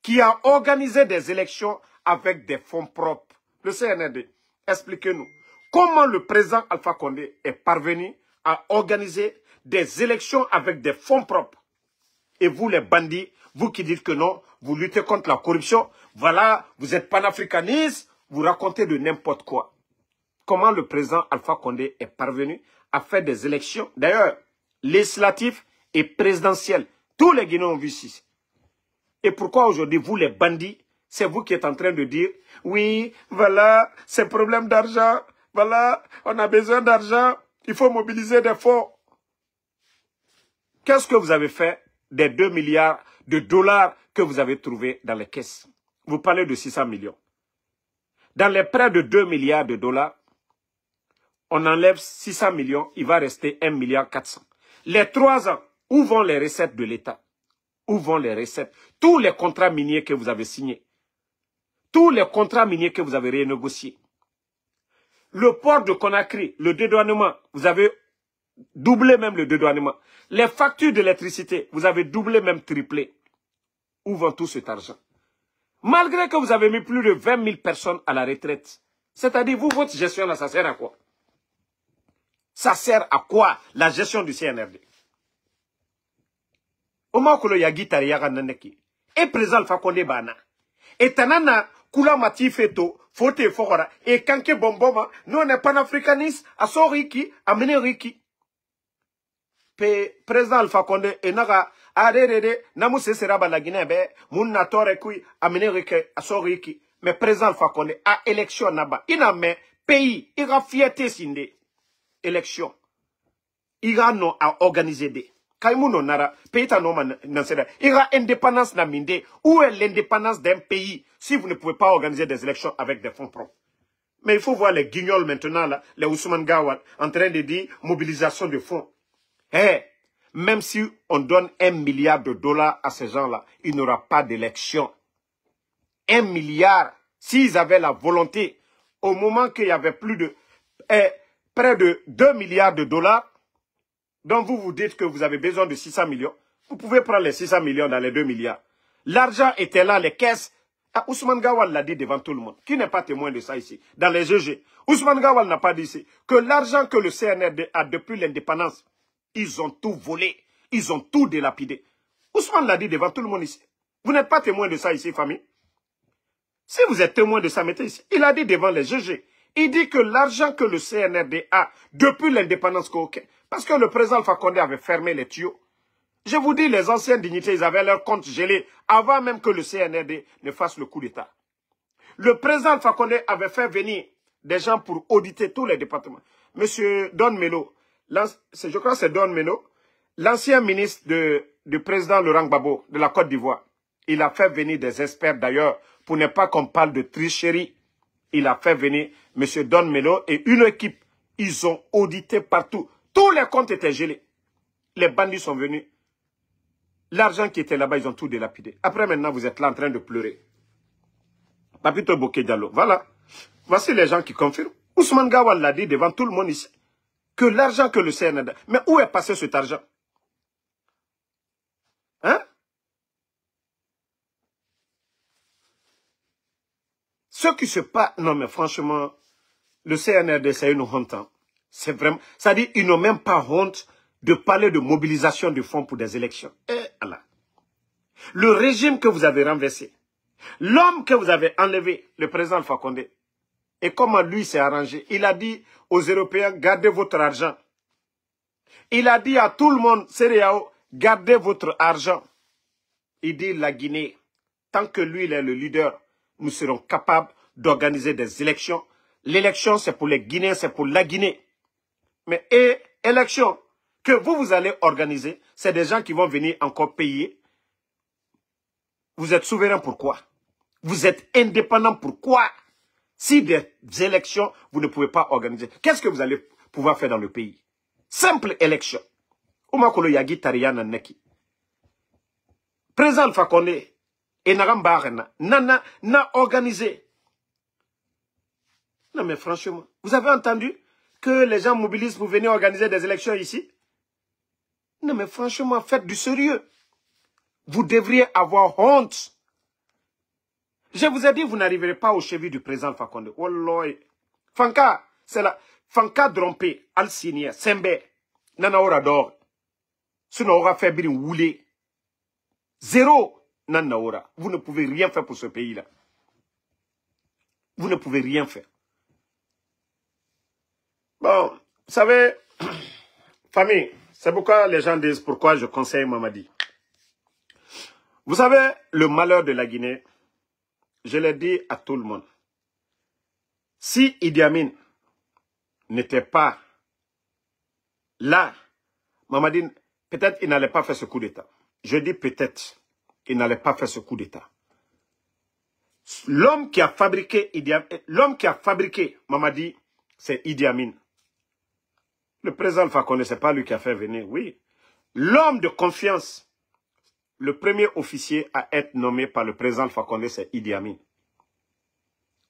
qui a organisé des élections avec des fonds propres. Le CNRD, expliquez-nous. Comment le président Alpha Condé est parvenu à organiser des élections avec des fonds propres? Et vous, les bandits, vous qui dites que non, vous luttez contre la corruption, voilà, vous êtes panafricanistes, vous racontez de n'importe quoi. Comment le président Alpha Condé est parvenu à faire des élections, d'ailleurs, législatives et présidentielles. Tous les Guinéens ont vu ici. Et pourquoi aujourd'hui, vous, les bandits, c'est vous qui êtes en train de dire, oui, voilà, c'est problème d'argent, voilà, on a besoin d'argent, il faut mobiliser des fonds. Qu'est-ce que vous avez fait des 2 milliards de dollars que vous avez trouvés dans les caisses? Vous parlez de 600 millions. Dans les prêts de 2 milliards de dollars, on enlève 600 millions, il va rester 1 milliard 400. Les 3 ans, où vont les recettes de l'État? Où vont les recettes? Tous les contrats miniers que vous avez signés. Tous les contrats miniers que vous avez renégociés. Le port de Conakry, le dédouanement, vous avez doublé même le dédouanement. Les factures d'électricité, vous avez doublé même triplé. Où vont tout cet argent? Malgré que vous avez mis plus de 20 000 personnes à la retraite. C'est-à-dire, vous, votre gestion là, ça sert à quoi? Ça sert à quoi, la gestion du CNRD? Omakolo yagi tariyaga naneki. Et président Alpha Condé bana. Et tanana kula mati feto, fote fora. Et kanke bomboma, nous on est panafricaniste, à soriki, à meneriki. Président Alpha Condé, et naga, arerere, namu se sera ba la Guinée, be, moun na tore kui, à menerike, à soriki. Mais président Alpha Condé, à élection naba, il a mis pays, il a fierté sinde, élection. Il a non à organiser des. Kaimouno nara, pays ta non nansera. Il y a indépendance na minde. Où est l'indépendance d'un pays si vous ne pouvez pas organiser des élections avec des fonds propres? Mais il faut voir les guignols maintenant, là, les Ousmane Gawal, en train de dire mobilisation de fonds. Eh, même si on donne 1 milliard de dollars à ces gens-là, il n'y aura pas d'élection. 1 milliard, s'ils avaient la volonté, au moment qu'il y avait plus de, près de 2 milliards de dollars, donc vous vous dites que vous avez besoin de 600 millions. Vous pouvez prendre les 600 millions dans les 2 milliards. L'argent était là, les caisses. Ah, Ousmane Gawal l'a dit devant tout le monde. Qui n'est pas témoin de ça ici? Dans les GG. Ousmane Gawal n'a pas dit ici que l'argent que le CNRD a depuis l'indépendance, ils ont tout volé. Ils ont tout délapidé. Ousmane l'a dit devant tout le monde ici. Vous n'êtes pas témoin de ça ici, famille? Si vous êtes témoin de ça, mettez ici. Il a dit devant les GG. Il dit que l'argent que le CNRD a depuis l'indépendance, parce que le président Alpha Condé avait fermé les tuyaux. Je vous dis, les anciens dignitaires, ils avaient leur compte gelé avant même que le CNRD ne fasse le coup d'État. Le président Alpha Condé avait fait venir des gens pour auditer tous les départements. Monsieur Don Melo, je crois que c'est Don Melo, l'ancien ministre du président Laurent Gbagbo de la Côte d'Ivoire. Il a fait venir des experts d'ailleurs, pour ne pas qu'on parle de tricherie. Il a fait venir monsieur Don Melo et une équipe. Ils ont audité partout. Tous les comptes étaient gelés. Les bandits sont venus. L'argent qui était là-bas, ils ont tout délapidé. Après, maintenant, vous êtes là en train de pleurer. Papito Bokeh Diallo. Voilà. Voici les gens qui confirment. Ousmane Gawal l'a dit devant tout le monde ici. Que l'argent que le CNRD... Mais où est passé cet argent? Hein? Ce qui se passe... Non, mais franchement, le CNRD, c'est une honte. Hein. C'est vraiment... C'est-à-dire, ils n'ont même pas honte de parler de mobilisation de fonds pour des élections. Et Allah. Le régime que vous avez renversé, l'homme que vous avez enlevé, le président Alpha Condé, et comment lui s'est arrangé, il a dit aux Européens, gardez votre argent. Il a dit à tout le monde, CEDEAO, gardez votre argent. Il dit la Guinée, tant que lui il est le leader, nous serons capables d'organiser des élections. L'élection, c'est pour les Guinéens, c'est pour la Guinée. Mais élection que vous allez organiser, c'est des gens qui vont venir encore payer. Vous êtes souverain pourquoi? Vous êtes indépendant pourquoi? Si des élections, vous ne pouvez pas organiser, qu'est-ce que vous allez pouvoir faire dans le pays? Simple élection. Omakolo Yagi Tariana Neki. Président Alpha Condé et Narambarena n'a organisé. Non mais franchement, vous avez entendu que les gens mobilisent pour venir organiser des élections ici? Non mais franchement, faites du sérieux. Vous devriez avoir honte. Je vous ai dit, vous n'arriverez pas au cheville du président Alpha Condé. Wallah. Fanka, c'est la... Fanka Drompé, Al-Sinier, Sembe, Nana Orador. Sinon, aura fait bien Woulé. Zéro, Nana Ora. Vous ne pouvez rien faire pour ce pays-là. Vous ne pouvez rien faire. Bon, vous savez, famille, c'est pourquoi les gens disent pourquoi je conseille Mamadi. Vous savez, le malheur de la Guinée, je l'ai dit à tout le monde. Si Idi Amin n'était pas là, Mamadi, peut-être il n'allait pas faire ce coup d'État. Je dis peut-être, il n'allait pas faire ce coup d'État. L'homme qui a fabriqué Mamadi, c'est Idi Amin. Le président Alpha Condé, ce n'est pas lui qui a fait venir, oui. L'homme de confiance, le premier officier à être nommé par le président Alpha Condé, c'est Idi Amin.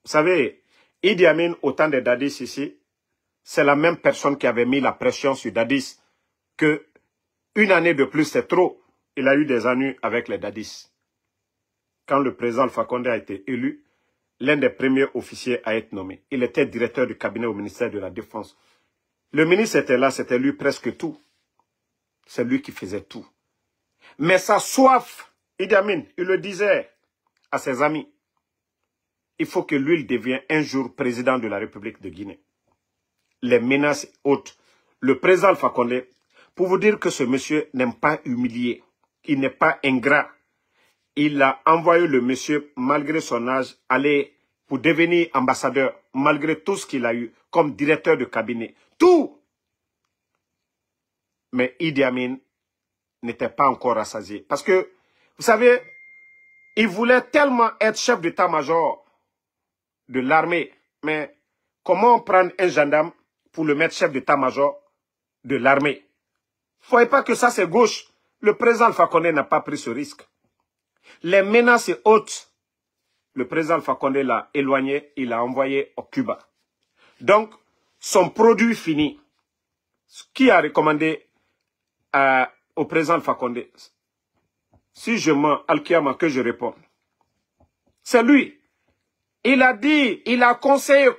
Vous savez, Idi Amin, au temps de Dadis ici, c'est la même personne qui avait mis la pression sur Dadis, que une année de plus, c'est trop. Il a eu des ennuis avec les Dadis. Quand le président Alpha Condé a été élu, l'un des premiers officiers à être nommé. Il était directeur du cabinet au ministère de la Défense. Le ministre était là, c'était lui presque tout. C'est lui qui faisait tout. Mais sa soif, Idi Amin, il le disait à ses amis, il faut que lui devienne un jour président de la République de Guinée. Les menaces hautes. Le président Alpha Condé, pour vous dire que ce monsieur n'aime pas humilier, il n'est pas ingrat. Il a envoyé le monsieur, malgré son âge, aller pour devenir ambassadeur, malgré tout ce qu'il a eu comme directeur de cabinet. Tout. Mais Idi Amin n'était pas encore rassasié. Parce que, vous savez, il voulait tellement être chef d'état-major de l'armée. Mais comment prendre un gendarme pour le mettre chef d'état-major de l'armée? Ne voyez pas que ça c'est gauche. Le président Alpha Condé n'a pas pris ce risque. Les menaces hautes, le président Alpha Condé l'a éloigné, il l'a envoyé au Cuba. Donc, son produit fini, qui a recommandé au président Alpha Condé? Si je mens, Al-Kiyama, que je réponds. C'est lui. Il a dit, il a conseillé,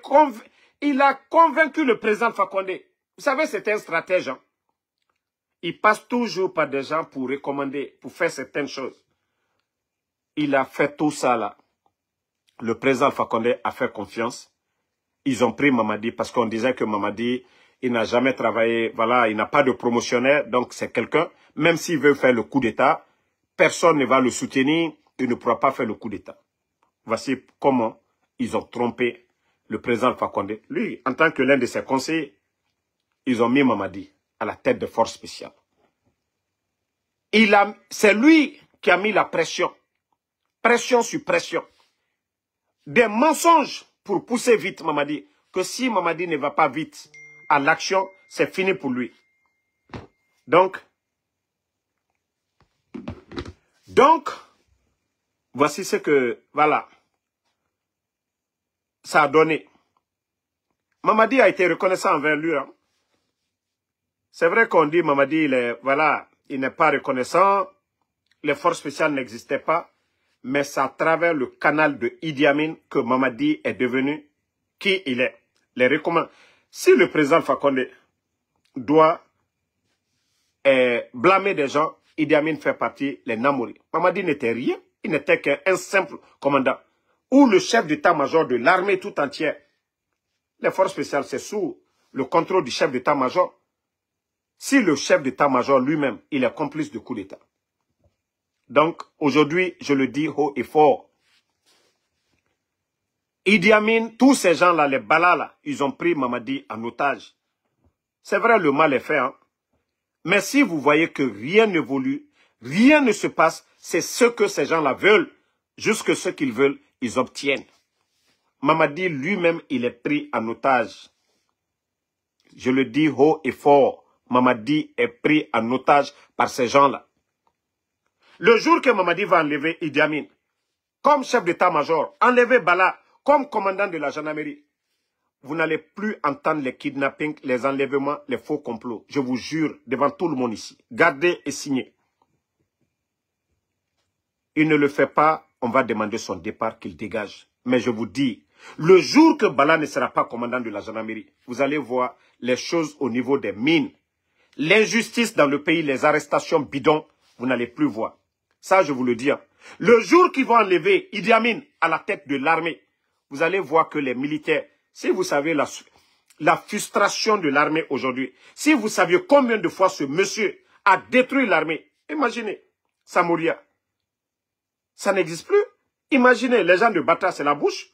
il a convaincu le président Alpha Condé. Vous savez, c'est un stratège. Hein? Il passe toujours par des gens pour recommander, pour faire certaines choses. Il a fait tout ça là. Le président Alpha Condé a fait confiance. Ils ont pris Mamadi parce qu'on disait que Mamadi, il n'a jamais travaillé, voilà, il n'a pas de promotionnaire, donc c'est quelqu'un, même s'il veut faire le coup d'État, personne ne va le soutenir, il ne pourra pas faire le coup d'État. Voici comment ils ont trompé le président Alpha Condé. Lui, en tant que l'un de ses conseillers, ils ont mis Mamadi à la tête de forces spéciales. C'est lui qui a mis la pression. Pression sur pression. Des mensonges pour pousser vite Mamadi. Que si Mamadi ne va pas vite à l'action, c'est fini pour lui. Donc, voici ce que, voilà, ça a donné. Mamadi a été reconnaissant envers lui. Hein. C'est vrai qu'on dit Mamadi, il n'est pas reconnaissant, les forces spéciales n'existaient pas, mais c'est à travers le canal de Idi Amin que Mamadi est devenu qui il est. Les recommandations. Si le président Alpha Condé doit blâmer des gens, Idi Amin fait partie, les Namouri. Mamadi n'était rien, il n'était qu'un simple commandant. Ou le chef d'état-major de l'armée tout entière. Les forces spéciales, c'est sous le contrôle du chef d'état-major. Si le chef d'état-major lui-même, il est complice de coup d'État. Donc, aujourd'hui, je le dis haut et fort. Idi Amin, tous ces gens-là, les Bala, là, ils ont pris Mamadi en otage. C'est vrai, le mal est fait. Hein? Mais si vous voyez que rien n'évolue, rien ne se passe, c'est ce que ces gens-là veulent. Jusque ce qu'ils veulent, ils obtiennent. Mamadi lui-même, il est pris en otage. Je le dis haut et fort. Mamadi est pris en otage par ces gens-là. Le jour que Mamadi va enlever Idi Amin, comme chef d'état-major, enlever Bala, comme commandant de la gendarmerie, vous n'allez plus entendre les kidnappings, les enlèvements, les faux complots. Je vous jure, devant tout le monde ici. Gardez et signez. Il ne le fait pas, on va demander son départ, qu'il dégage. Mais je vous dis, le jour que Bala ne sera pas commandant de la gendarmerie, vous allez voir les choses au niveau des mines. L'injustice dans le pays, les arrestations bidons, vous n'allez plus voir. Ça, je vous le dis. Le jour qu'ils vont enlever Idi Amin à la tête de l'armée, vous allez voir que les militaires, si vous savez la frustration de l'armée aujourd'hui, si vous saviez combien de fois ce monsieur a détruit l'armée, imaginez, Samouria, ça n'existe plus. Imaginez, les gens de Bata, c'est la bouche.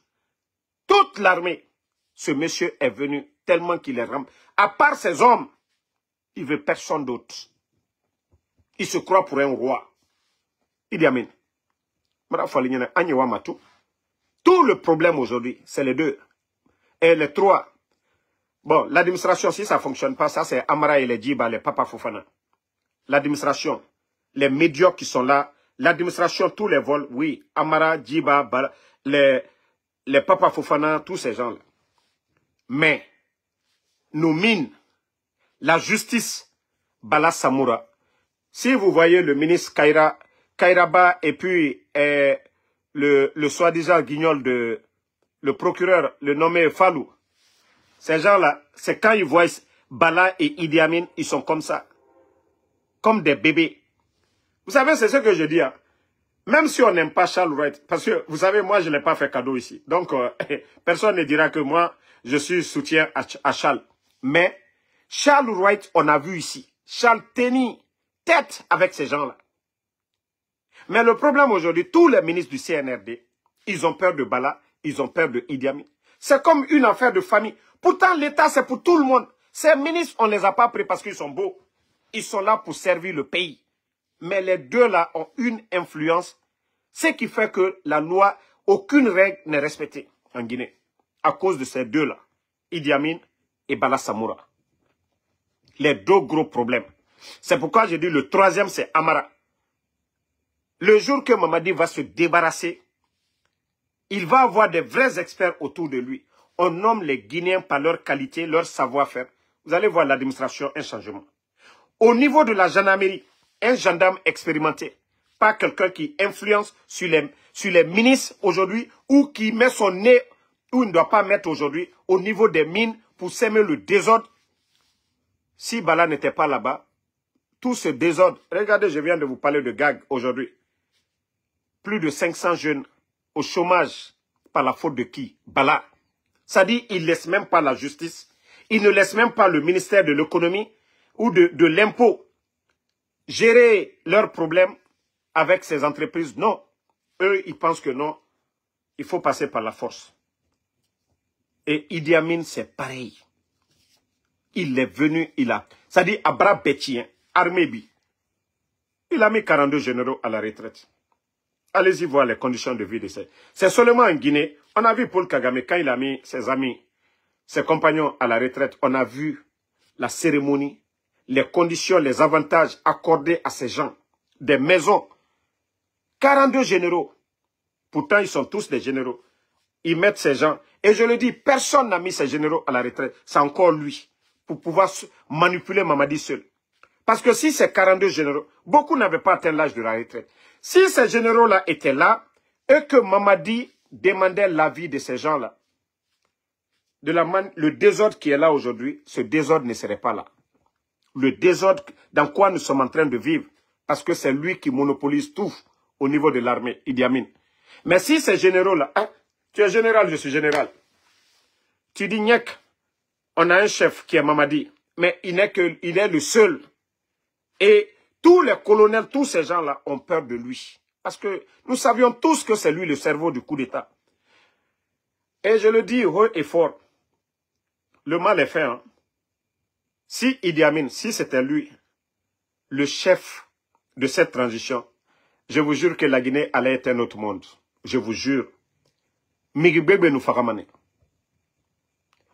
Toute l'armée, ce monsieur est venu tellement qu'il est rempli. À part ses hommes, il ne veut personne d'autre. Il se croit pour un roi. Idi Amin. Tout le problème aujourd'hui, c'est les deux. Et les trois. Bon, l'administration, si ça ne fonctionne pas, ça c'est Amara et les Djiba, les Papa Fofana. L'administration, les médiocres qui sont là, l'administration, tous les vols, oui, Amara, Djiba, les Papa Fofana, tous ces gens-là. Mais, nos mines, la justice, Bala Samoura, si vous voyez le ministre Kairaba et puis le soi-disant guignol de le procureur, le nommé Fallou, ces gens-là, c'est quand ils voient Bala et Idi Amin, ils sont comme ça, comme des bébés. Vous savez, c'est ce que je dis. Hein. Même si on n'aime pas Charles Wright, parce que, vous savez, moi, je ne l'ai pas fait cadeau ici. Donc, personne ne dira que moi, je suis soutien à Charles. Mais, Charles Wright, on a vu ici. Charles tenir tête avec ces gens-là. Mais le problème aujourd'hui, tous les ministres du CNRD, ils ont peur de Bala, ils ont peur de Idi Amin. C'est comme une affaire de famille. Pourtant, l'État, c'est pour tout le monde. Ces ministres, on ne les a pas pris parce qu'ils sont beaux. Ils sont là pour servir le pays. Mais les deux-là ont une influence, ce qui fait que la loi, aucune règle n'est respectée en Guinée. À cause de ces deux-là, Idi Amin et Bala Samoura. Les deux gros problèmes. C'est pourquoi j'ai dit le troisième, c'est Amara. Le jour que Mamadi va se débarrasser, il va avoir des vrais experts autour de lui. On nomme les Guinéens par leur qualité, leur savoir-faire. Vous allez voir l'administration, un changement. Au niveau de la gendarmerie, un gendarme expérimenté, pas quelqu'un qui influence sur les ministres aujourd'hui ou qui met son nez où il ne doit pas mettre aujourd'hui au niveau des mines pour s'aimer le désordre. Si Bala n'était pas là-bas, tout ce désordre, regardez, je viens de vous parler de gag aujourd'hui. Plus de 500 jeunes au chômage par la faute de qui? Bala. Ça dit, il ne laisse même pas la justice, il ne laisse même pas le ministère de l'économie ou de l'impôt gérer leurs problèmes avec ces entreprises. Non. Eux, ils pensent que non, il faut passer par la force. Et Idi Amin, c'est pareil. Il est venu, il a... Ça dit, Abra Betien, Armébi. Il a mis 42 généraux à la retraite. Allez-y voir les conditions de vie de ces... C'est seulement en Guinée. On a vu Paul Kagame, quand il a mis ses amis, ses compagnons à la retraite, on a vu la cérémonie, les conditions, les avantages accordés à ces gens. Des maisons. 42 généraux. Pourtant, ils sont tous des généraux. Ils mettent ces gens. Et je le dis, personne n'a mis ces généraux à la retraite. C'est encore lui. Pour pouvoir manipuler Mamadi seul. Parce que si ces 42 généraux, beaucoup n'avaient pas atteint l'âge de la retraite. Si ces généraux-là étaient là, et que Mamadi demandait l'avis de ces gens-là, le désordre qui est là aujourd'hui, ce désordre ne serait pas là. Le désordre dans quoi nous sommes en train de vivre, parce que c'est lui qui monopolise tout au niveau de l'armée, Idi Amin. Mais si ces généraux-là, hein, tu es général, je suis général. Tu dis, Niek, on a un chef qui est Mamadi, mais il est le seul. Et tous les colonels, tous ces gens-là ont peur de lui. Parce que nous savions tous que c'est lui le cerveau du coup d'État. Et je le dis haut et fort, le mal est fait. Hein. Si Idi Amin, si c'était lui, le chef de cette transition, je vous jure que la Guinée allait être un autre monde. Je vous jure. Migibebe nous faramane.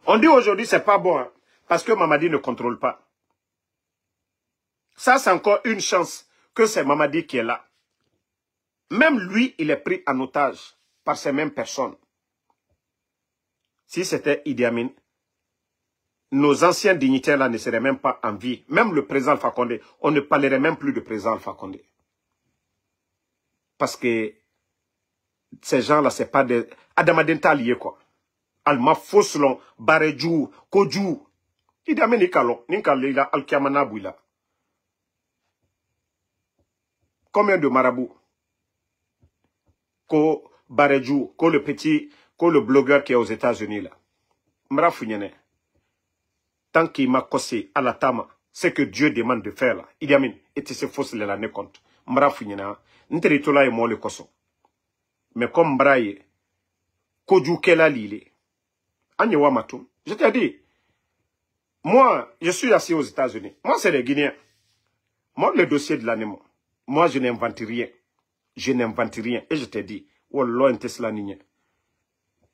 On dit aujourd'hui c'est pas bon, hein, parce que Mamadi ne contrôle pas. Ça, c'est encore une chance que c'est Mamadi qui est là. Même lui, il est pris en otage par ces mêmes personnes. Si c'était Idi Amin, nos anciens dignitaires là ne seraient même pas en vie. Même le président Alpha Condé, on ne parlerait même plus de président Alpha Condé. Parce que ces gens-là, c'est pas des... Adamadenta lié quoi. Alma Foslon, Baredjou, Kodjou. Idi Amin ni kalon, ni kalila, Alkiamana Bouila. Combien de marabouts? Ko Baredjou, ko le petit, ko le blogueur qui est aux États-Unis là. Mra Founyene. Tant qu'il m'a cassé à la tama, ce que Dieu demande de faire là. Idi Amin, et se fausse la ne compte. Mra Founyene. N'teritola et moi le koso. Mais comme Braille, Kodjou Kela Lile. Agnewa Matou. Je t'ai dit, moi, je suis assis aux États-Unis. Moi, c'est les Guinéens. Moi, le dossier de l'année, moi, je n'invente rien. Je n'invente rien. Et je t'ai dit, Wallah, un Tesla nigne.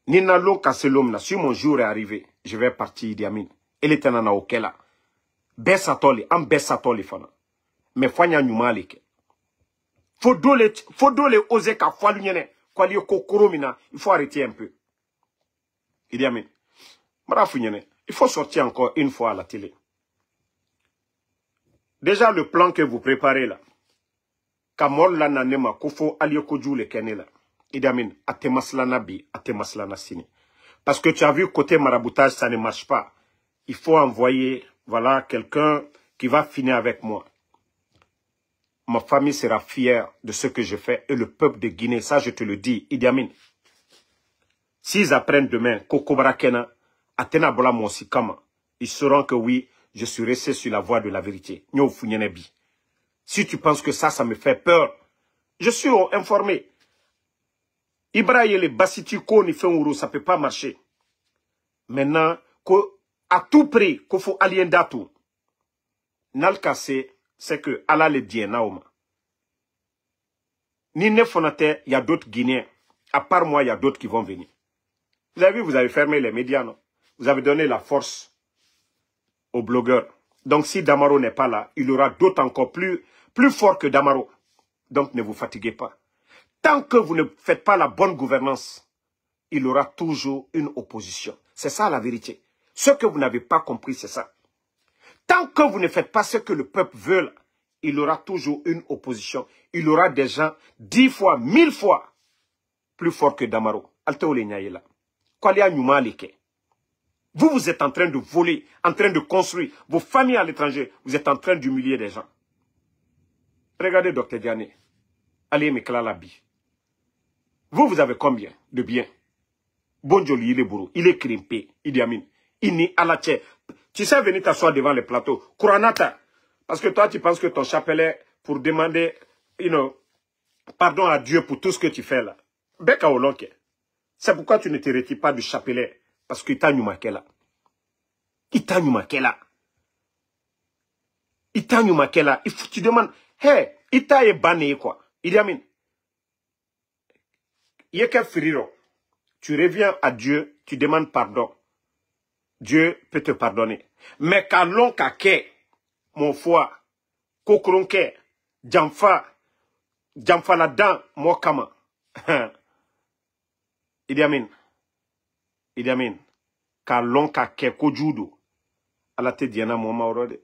Nina lo kaselom na, si mon jour est arrivé, je vais partir Idi Amin. Elle était nana okela. Bessatoli, am bessatoli fana. Mais fanya nyumalike. Faut dole oser ka falunyene. Kwa liyo kokoromina, il faut arrêter un peu. Idi Amin. Il faut sortir encore une fois à la télé. Déjà le plan que vous préparez là. Kamol la nanema kofo aliyokoju le kenela. Idi Amin, atemaslana bi, atemaslana sini. Parce que tu as vu côté maraboutage, ça ne marche pas. Il faut envoyer, voilà, quelqu'un qui va finir avec moi. ma famille sera fière de ce que je fais et le peuple de Guinée, ça je te le dis, Idi Amin. S'ils apprennent demain Kokobara Kena, Atena Bola Monsikama, ils sauront que oui, je suis resté sur la voie de la vérité. Si tu penses que ça me fait peur, je suis informé. Ibrahim les Bassitiko ni Fengourou, ça ne peut pas marcher. Maintenant, à tout prix, qu'il faut allier d'Atou. Nalkase, c'est que Allah le dit, Naoma. Ni Nefonate, il y a d'autres Guinéens. À part moi, il y a d'autres qui vont venir. Vous avez vu, vous avez fermé les médias, non? Vous avez donné la force aux blogueurs. Donc, si Damaro n'est pas là, il y aura d'autres encore plus forts que Damaro. Donc, ne vous fatiguez pas. Tant que vous ne faites pas la bonne gouvernance, il y aura toujours une opposition. C'est ça la vérité. Ce que vous n'avez pas compris, c'est ça. Tant que vous ne faites pas ce que le peuple veut, il y aura toujours une opposition. Il y aura des gens 10 fois, 1000 fois plus forts que Damaro. Vous, vous êtes en train de voler, en train de construire vos familles à l'étranger. Vous êtes en train d'humilier des gens. Regardez Dr Diané. Allez, Meklalabi. Vous avez combien de biens? Bonjoli, il est bourreau, il est crimpé, Idi Amin. Il n'est à la tête. Tu sais venir t'asseoir devant les plateaux. Kouranata. Parce que toi, tu penses que ton chapelet pour demander, pardon à Dieu pour tout ce que tu fais là. Beka Olonke. C'est pourquoi tu ne te retires pas du chapelet. Parce que Ita Nyumakela. Ita Nyumakela. Ita Nyumakela. Tu demandes, hey, Ita est banné quoi. Idi Amin. Yeke Friro. Tu reviens à Dieu, tu demandes pardon. Dieu peut te pardonner. Mais kalon kake, mon foi, kokronke, jamfa la dent, mokama. Idi Amin. Idi Amin. Kalon kake kojudo. Ala te diana moma orode.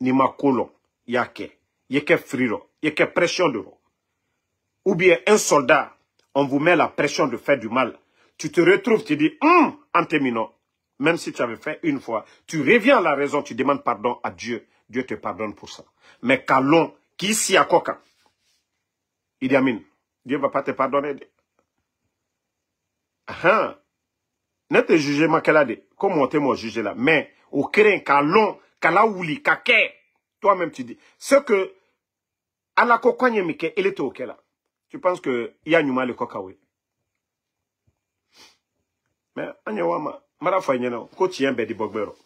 Nima kolon, yake. Yeke friro, yeke pression de ro. Ou bien un soldat, on vous met la pression de faire du mal. Tu te retrouves, tu dis, en terminant. Même si tu avais fait une fois, tu reviens à la raison, tu demandes pardon à Dieu. Dieu te pardonne pour ça. Mais Kalon, qui ici à Koka, Idi Amin, Dieu ne va pas te pardonner. Ne te jugez pas qu'elle a dit, comment tu m'as jugé là. Mais, au craint, Kalon, Kalaouli, Kake, toi-même tu dis, ce que, à la Kokwanye Mike, il était au là. Tu penses que il y a Numa le Kokawe. Mais, Anyawama, Marafa Nyana, ko tien bedi bogbero.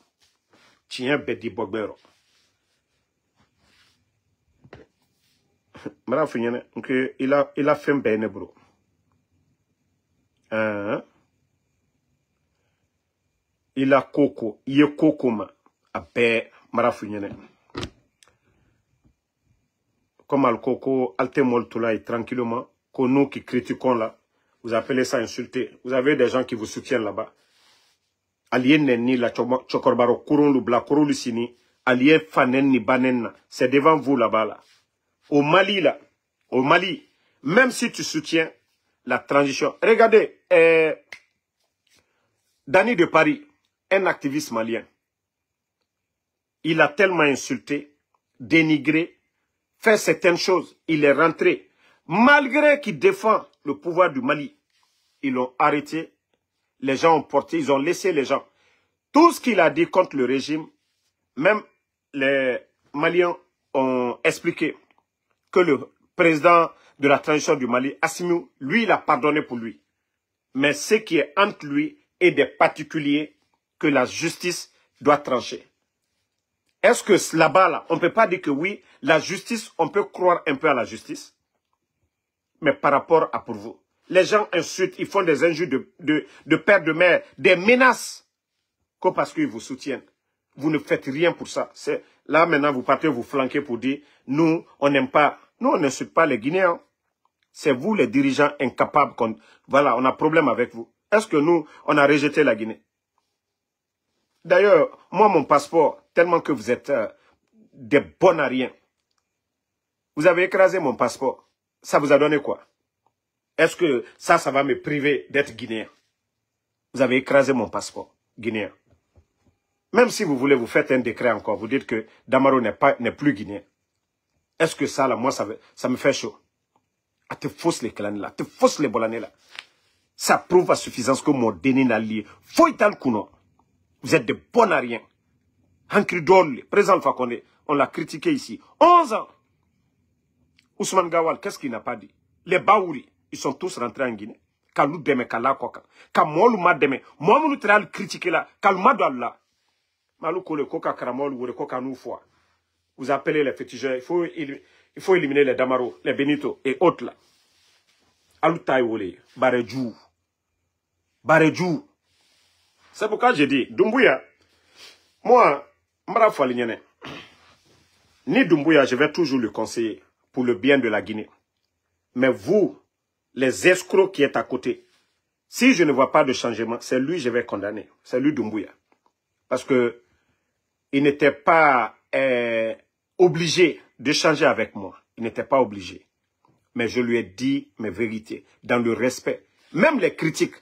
Tien bedi bogbero. Marafa Nyana, il a fait un bene bro. Il a coco, il est coco ma. Abe, Marafa Nyana. Comme al coco, alte moltula tranquillement, que nous qui critiquons là, vous appelez ça insulter. Vous avez des gens qui vous soutiennent là-bas. Alien ni la chokorbaro kurun bla kurun sini, alien fanen ni banen, c'est devant vous là-bas là. Au Mali là, au Mali, même si tu soutiens la transition, regardez, Dani de Paris, un activiste malien, il a tellement insulté, dénigré, fait certaines choses, il est rentré. Malgré qu'il défend le pouvoir du Mali, ils l'ont arrêté. Les gens ont porté, ils ont laissé les gens. Tout ce qu'il a dit contre le régime, même les Maliens ont expliqué que le président de la transition du Mali, Assimi, lui, il a pardonné pour lui. Mais ce qui est entre lui et des particuliers que la justice doit trancher. Est-ce que là-bas, là, on ne peut pas dire que oui, la justice, on peut croire un peu à la justice? Mais par rapport à pour vous, les gens insultent, ils font des injures de père, de mère, des menaces, que parce qu'ils vous soutiennent. Vous ne faites rien pour ça. Là, maintenant, vous partez vous flanquer pour dire, nous, on n'aime pas. Nous, on n'insulte pas les Guinéens. C'est vous, les dirigeants incapables. Voilà, on a problème avec vous. Est-ce que nous, on a rejeté la Guinée? D'ailleurs, moi, mon passeport, tellement que vous êtes des bons à rien. Vous avez écrasé mon passeport. Ça vous a donné quoi? Est-ce que ça va me priver d'être guinéen? Vous avez écrasé mon passeport guinéen. Même si vous voulez, vous faites un décret encore. Vous dites que Damaro n'est plus guinéen. Est-ce que ça, là, moi, ça me fait chaud? À te fausse les clans là, te fausse les bolanés là. Ça prouve à suffisance que mon déni n'a lié. Faut y kuno. Vous êtes de bons à rien. Hankri Dole, président Fakonde, on l'a critiqué ici. 11 ans. Ousmane Gawal, qu'est-ce qu'il n'a pas dit? Les Baouri, ils sont tous rentrés en Guinée. Kalou deme kala koka. Kamolu ma deme. Moi, nous le critiquer là. Kalma do Allah. Malou kole koka karamol ou le koka nou fois. Vous appelez les féticheurs. Il faut éliminer les Damaro, les Benito et autres là. Alou taïwole. Baredjou. Baredjou. C'est pourquoi j'ai dit, Doumbouya, moi, Mbara Falignane, ni Doumbouya, je vais toujours le conseiller pour le bien de la Guinée. Mais vous, les escrocs qui êtes à côté, si je ne vois pas de changement, c'est lui que je vais condamner. C'est lui Doumbouya. Parce que il n'était pas obligé de changer avec moi. Il n'était pas obligé. Mais je lui ai dit mes vérités, dans le respect. Même les critiques.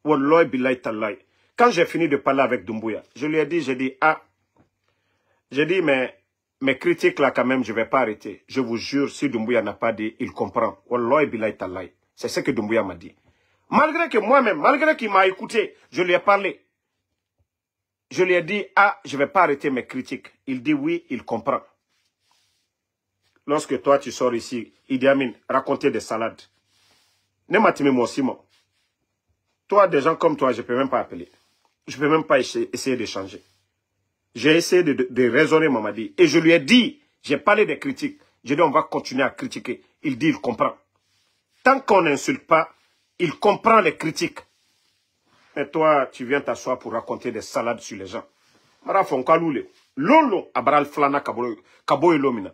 Wallahi billahi tallahi. Quand j'ai fini de parler avec Doumbouya, je lui ai dit, mais mes critiques là quand même, je ne vais pas arrêter. Je vous jure, si Doumbouya n'a pas dit, il comprend. Wallahi billahi tallahi. C'est ce que Doumbouya m'a dit. Malgré que moi-même, malgré qu'il m'a écouté, je lui ai parlé. Je lui ai dit, je ne vais pas arrêter mes critiques. Il dit oui, il comprend. Lorsque toi, tu sors ici, Idi Amin, raconter des salades. Ne m'attime moi Simon. Toi, des gens comme toi, je ne peux même pas appeler. Je ne peux même pas essayer d'échanger. J'ai essayé de raisonner Mamadi. Et je lui ai dit, j'ai parlé des critiques. J'ai dit, on va continuer à critiquer. Il dit, il comprend. Tant qu'on n'insulte pas, il comprend les critiques. Et toi, tu viens t'asseoir pour raconter des salades sur les gens. Marafon kaloule. Lolo abral flana kaboy lomina.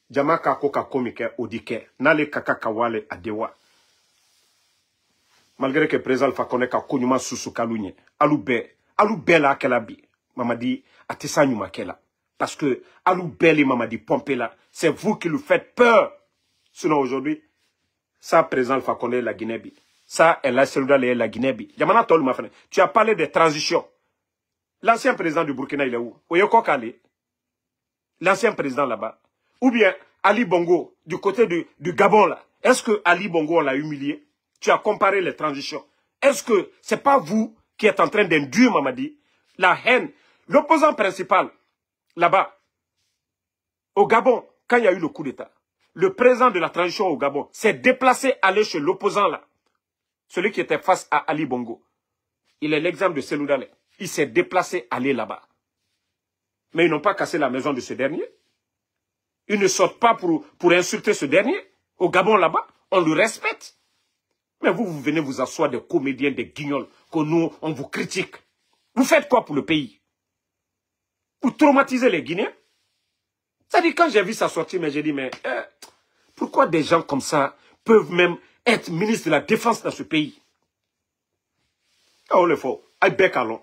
Jama kako kakomike odike. Nale kaka kawale adewa. Malgré que le président Fakonde ka konyuma susu kalougne. Aloube la kelabi. Mamadi atesa nyuma kela. Parce que aloube les mamadi pompe là. C'est vous qui lui faites peur. Sinon aujourd'hui, ça président Fakonde la Guinée. Ça, elle a celui la Guinée. Tu as parlé des transitions. L'ancien président du Burkina, il est où? Oyoko Kale. L'ancien président là-bas. Ou bien Ali Bongo, du côté du Gabon là. Est-ce que Ali Bongo, on l'a humilié? Tu as comparé les transitions. Est-ce que c'est pas vous qui êtes en train d'induire, Mamadi, la haine? L'opposant principal, là-bas, au Gabon, quand il y a eu le coup d'État, le président de la transition au Gabon s'est déplacé, aller chez l'opposant là. Celui qui était face à Ali Bongo. Il est l'exemple de Selou Dale. Il s'est déplacé, aller là-bas. Mais ils n'ont pas cassé la maison de ce dernier. Ils ne sortent pas pour insulter ce dernier. Au Gabon là-bas, on le respecte. Mais vous venez vous asseoir des comédiens, des guignols, que nous, on vous critique. Vous faites quoi pour le pays? Vous traumatisez les Guinéens? C'est-à-dire, quand j'ai vu ça sortir, j'ai dit, mais pourquoi des gens comme ça peuvent même être ministre de la Défense dans ce pays? Oh, le faux. Aïe, bec allons.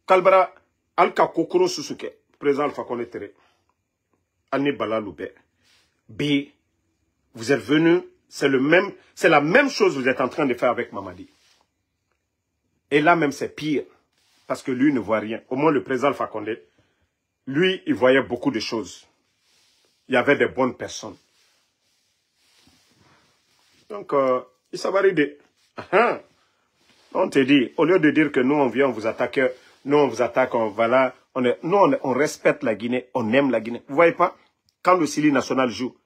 Kalbara, Alka Kokoro Susuke, président Alpha Konde, Anne Balaloube. B, vous êtes venus, c'est la même chose que vous êtes en train de faire avec Mamadi. Et là même c'est pire, parce que lui ne voit rien. Au moins le président Alpha Konde, lui, il voyait beaucoup de choses. Il y avait des bonnes personnes. Donc, il s'avariait. On te dit, au lieu de dire que nous, on vient, on vous attaque, nous, on vous attaque, on va là, on respecte la Guinée, on aime la Guinée. Vous voyez pas? Quand le Sili national joue,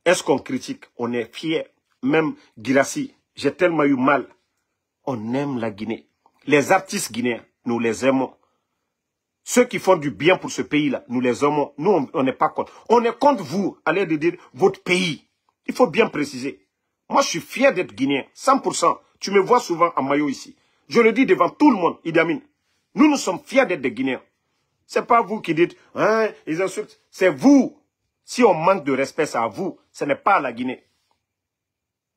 est-ce qu'on critique? On est fiers. Même Girassi, j'ai tellement eu mal. On aime la Guinée. Les artistes guinéens, nous les aimons. Ceux qui font du bien pour ce pays-là, nous les aimons. Nous, on n'est pas contre. On est contre vous, allez de dire votre pays. Il faut bien préciser. Moi, je suis fier d'être guinéen, 100%. Tu me vois souvent en maillot ici. Je le dis devant tout le monde, Idi Amin. Nous sommes fiers d'être des Guinéens. Ce n'est pas vous qui dites, hein, ils insultent. C'est vous. Si on manque de respect, c'est à vous. Ce n'est pas à la Guinée.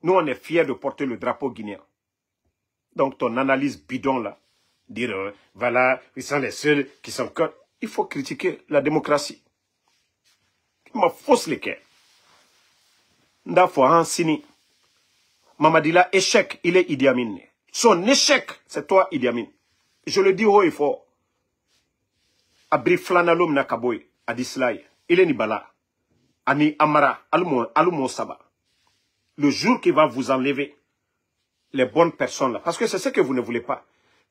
Nous, on est fiers de porter le drapeau guinéen. Donc, ton analyse bidon là, dire, voilà, ils sont les seuls qui sont contre. Il faut critiquer la démocratie. Il m'a fausse les cœurs. Ndafo Sini. Mamadila, échec, il est Idi Amin. Son échec, c'est toi, Idi Amin. Je le dis haut et fort. Abri Flanalom Nakaboy, Adislaï, il est Nibala. Ani Amara, Alumo Saba. Le jour qu'il va vous enlever les bonnes personnes là, parce que c'est ce que vous ne voulez pas,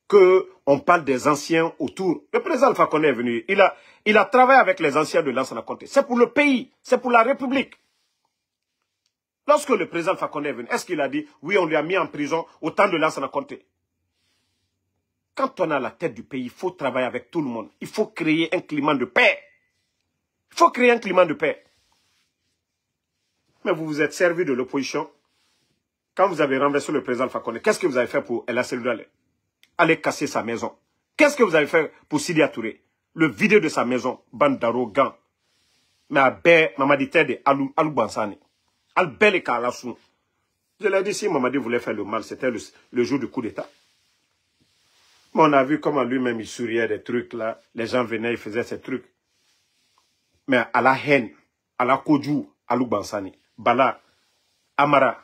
qu'on parle des anciens autour. Le président Alpha Condé est venu, il a travaillé avec les anciens de Lansana Conté. C'est pour le pays, c'est pour la République. Lorsque le président Alpha Condé est venu, est-ce qu'il a dit, oui, on lui a mis en prison au temps de Lansana Conté? Quand on a la tête du pays, il faut travailler avec tout le monde. Il faut créer un climat de paix. Il faut créer un climat de paix. Mais vous vous êtes servi de l'opposition. Quand vous avez renversé le président Alpha Condé, qu'est-ce que vous avez fait pour El Asseliou? Aller casser sa maison. Qu'est-ce que vous avez fait pour Sidia Touré? Le vider de sa maison, bande d'arrogants. Mais à Bé, Mamadi Tede, Alou Bansani. Al-Bel et Kalassou. Je l'ai dit, si Mamadi voulait faire le mal, c'était le jour du coup d'État. Mais on a vu comment lui-même il souriait des trucs là. Les gens venaient, ils faisaient ces trucs. Mais à la haine, à la Kodjou, Alou Bansani, Bala, Amara,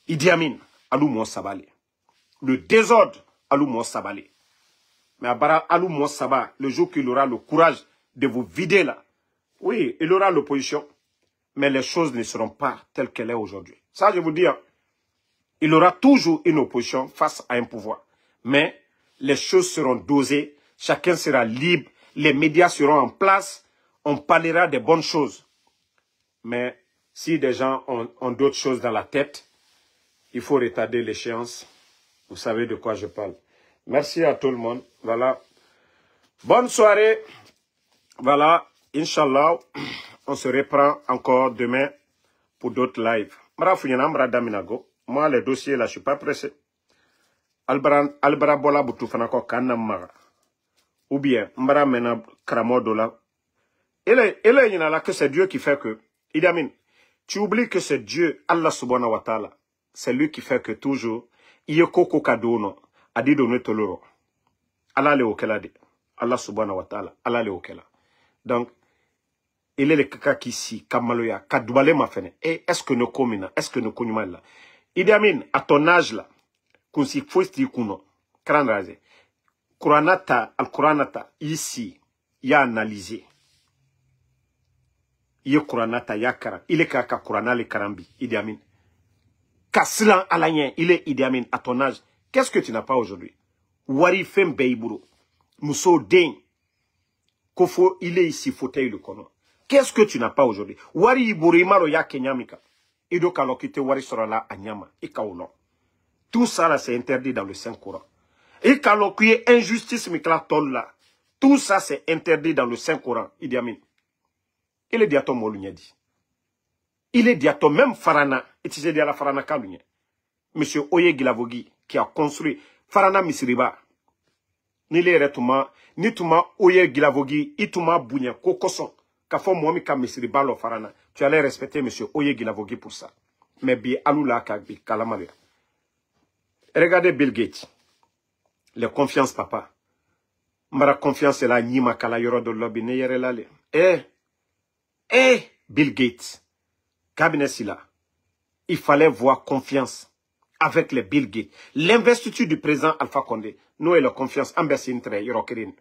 Idi Amin, Alou Mon Sabali. Le désordre, Alou Mon Sabali. Mais à Bara Alou Mon Saba, le jour qu'il aura le courage de vous vider là, oui, il aura l'opposition. Mais les choses ne seront pas telles qu'elles sont aujourd'hui. Ça, je vous dis, hein, il aura toujours une opposition face à un pouvoir. Mais les choses seront dosées, chacun sera libre, les médias seront en place, on parlera des bonnes choses. Mais si des gens ont d'autres choses dans la tête, il faut retarder l'échéance. Vous savez de quoi je parle. Merci à tout le monde. Voilà. Bonne soirée. Voilà. Inch'Allah, on se reprend encore demain pour d'autres lives. Moi, les dossiers là, je ne suis pas pressé. Albara Bola Boutoufanaco Kanamaga. Ou bien, Mbara Mena Kramodola. Et là, il y en a là que c'est Dieu qui fait que. Idi Amin, tu oublies que c'est Dieu, Allah subhanahu wa ta'ala. C'est lui qui fait que toujours, il y a koko kadono, a dit donner toloro. Allah le okela de. Allah subhanahu wa ta'ala. Allah le okela. Donc, il est le kaka qui si, kamaloya, kadoubalé ma fene. Et est-ce que nous communons, est-ce que nous connaissons là? Idi Amin, à ton âge là, qu'on s'y faut sti kuno, krandraze. Al-Quranata, ici, il y a analysé. Il y a Quranata, il y a Karam. Il est kaka Qurana le Karambi, Idi Amin. Kaslan Alayen, il est Idi Amin à ton âge. Qu'est-ce que tu n'as pas aujourd'hui? Wari Fem Beiburo. Mousso Den. Kofo, il est ici, fauteuil le kono. Qu'est-ce que tu n'as pas aujourd'hui? Wari Iburimaro ya Kenyamika. Ido kalokite Wari Sorala Anyama. Ikaolon. Tout ça là, c'est interdit dans le Saint-Coran. Et kalokye injustice mikla tol là. Tout ça, c'est interdit dans le Saint-Coran. Idi Amin. Il est diatom Molunyadi. Il est diatom même Farana. Et tu sais la Farana Kalunya. Monsieur Oye Gilavogi, qui a construit Farana Misiriba. Ni le retuma, ni tuma Oye Gilavogi, ituma Bounya, Kokoson. Kafo Mwami Ka Misiriba lo Farana. Tu allais respecter monsieur Oye Gilavogi pour ça. Mais bi Alula Kagbi, Kalamaria. Regardez Bill Gates. Les confiances, papa. Mara confiance là, Nima Kala Yoro de Lobby, Neyere Lale. Bill Gates. Cabinet Silla. Il fallait voir confiance avec les Bill Gates. L'investiture du président Alpha Condé. Nous et la confiance. Ambersintre, Yorokerin.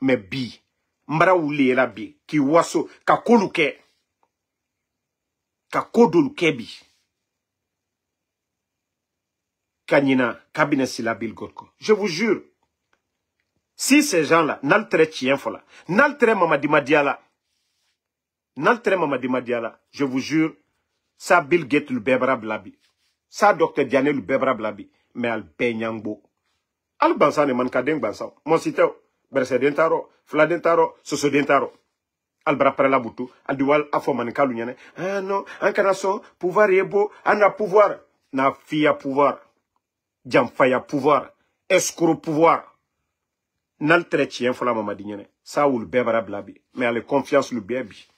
Mais bi. Mbara ouli era bi. Ki waso. Ka koluke. Ka kodoluke bi. Kanyina. Cabinet Silla Bill Gates. Je vous jure. Si ces gens-là, n'altre tien fola. N'altre Mamadi Madiala. N'altre Mamadi Madiala. Je vous jure. Ça Bill Gates le bebra blabi. Ça Dr. Diane le bebra blabi. Mais al benyangbo. Al bansan ne man kadeng bansan. Mon site berse dentaro, fla dentaro, soso dentaro. Al bra prela butu, al diwal afo manikalu nyane. Ah non, en kanason, pouvoir est beau, on a pouvoir. Na fia pouvoir. Jamfaya pouvoir. Escroc pouvoir. N'altre tien fola mamadi nyane. Ça ou le bebra blabi. Mais al confiance le bébi.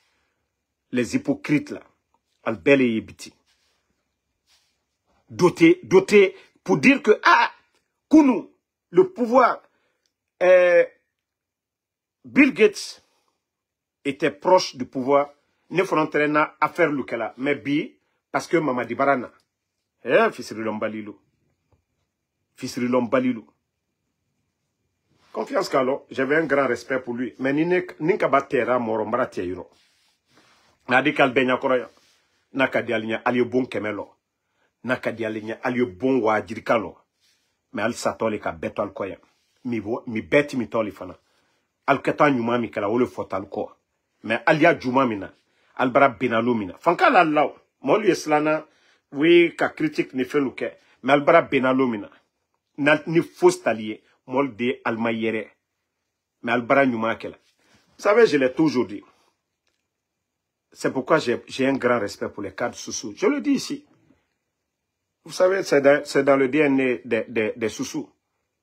Les hypocrites là. Al-Bel et Yébiti. Doté, pour dire que, Kounou, le pouvoir, Bill Gates était proche du pouvoir, ne faut entrer à faire le cas mais bi, parce que Mamadi Barana, fils de l'Ombalilou. Fils de l'Ombalilou. Confiance Kalo, j'avais un grand respect pour lui, mais Ninkaba Terra Morombara Tieiro. n'a dit qu'al benya koroya n'a qu'à dire aliye bon kemelo n'a qu'à dire aliye bon wajirikalo mais al satole ka beto al koya mi beti mi toli fana al keta nyuma mi kala wole fotal ko mais aliya juma mina al bara benalo mina fanka la law mol yeslana oui ka critique ni feluke mais al bara benalo mina ni fausse talier mol de almayere mais al bara nyuma kala. Vous savez, je l'ai toujours dit. C'est pourquoi j'ai un grand respect pour les cadres Soussou. Je le dis ici. Vous savez, c'est dans le DNA des Soussou.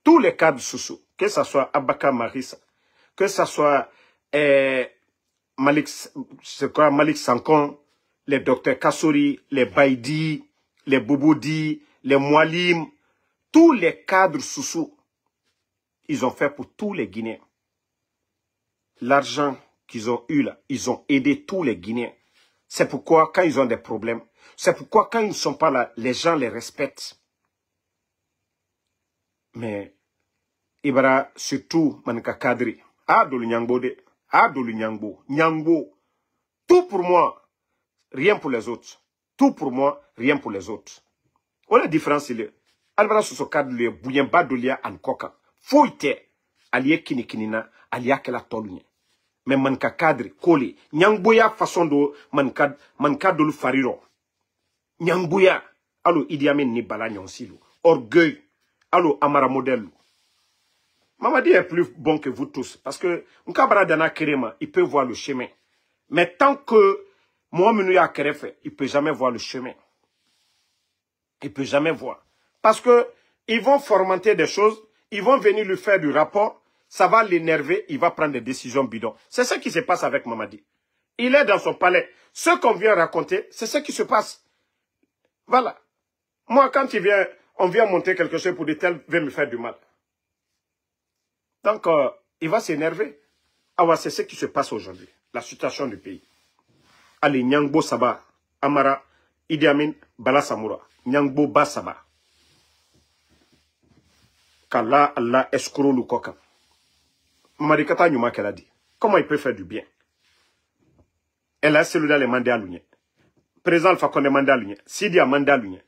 Tous les cadres Soussou, que ce soit Abaka Marissa, que ce soit Malik Sankon, les docteurs Kassori, les Baïdi, les Bouboudi, les Moualim, tous les cadres Soussou, ils ont fait pour tous les Guinéens. L'argent qu'ils ont eu là, ils ont aidé tous les Guinéens. C'est pourquoi quand ils ont des problèmes, c'est pourquoi quand ils ne sont pas là, les gens les respectent. Mais, Ibara, surtout, Manka Kadri, Adol Nyangbo de, Adol Nyangbo, Nyangbo, tout pour moi, rien pour les autres. Tout pour moi, rien pour les autres. On a la différence, il est, Albara sur ce cadre, le bouillon badolia en coca, fouille, allié kinikinina, allié kela tolunye. Mais manka cadre, koli, nyangboya façon de manka de fariro. Nyangboya, allo Idi Amin ni bala nyonsilo. Orgueil, allo Amara modèle. Mamadi est plus bon que vous tous. Parce que, Nkabara Dana Kerema, il peut voir le chemin. Mais tant que Mohamed ya Kerefe, il ne peut jamais voir le chemin. Il ne peut jamais voir. Parce que, ils vont formenter des choses, ils vont venir lui faire du rapport, ça va l'énerver, il va prendre des décisions bidons. C'est ce qui se passe avec Mamadi. Il est dans son palais. Ce qu'on vient raconter, c'est ce qui se passe. Voilà. Moi, quand on vient monter quelque chose pour dire tel veut me faire du mal. Donc, il va s'énerver. Ah ouais, c'est ce qui se passe aujourd'hui. La situation du pays. Allez, Nyangbo Saba, Amara, Idi Amin, Bala Samoura. Nyangbo Basaba. Kala Allah escroc le coca. Marikata Nyuma qu'elle a dit. Comment il peut faire du bien? Elle a celui-là les mandats à l'union. Président Alpha Condé mandat à l'union. Sidi a mandat à l'union.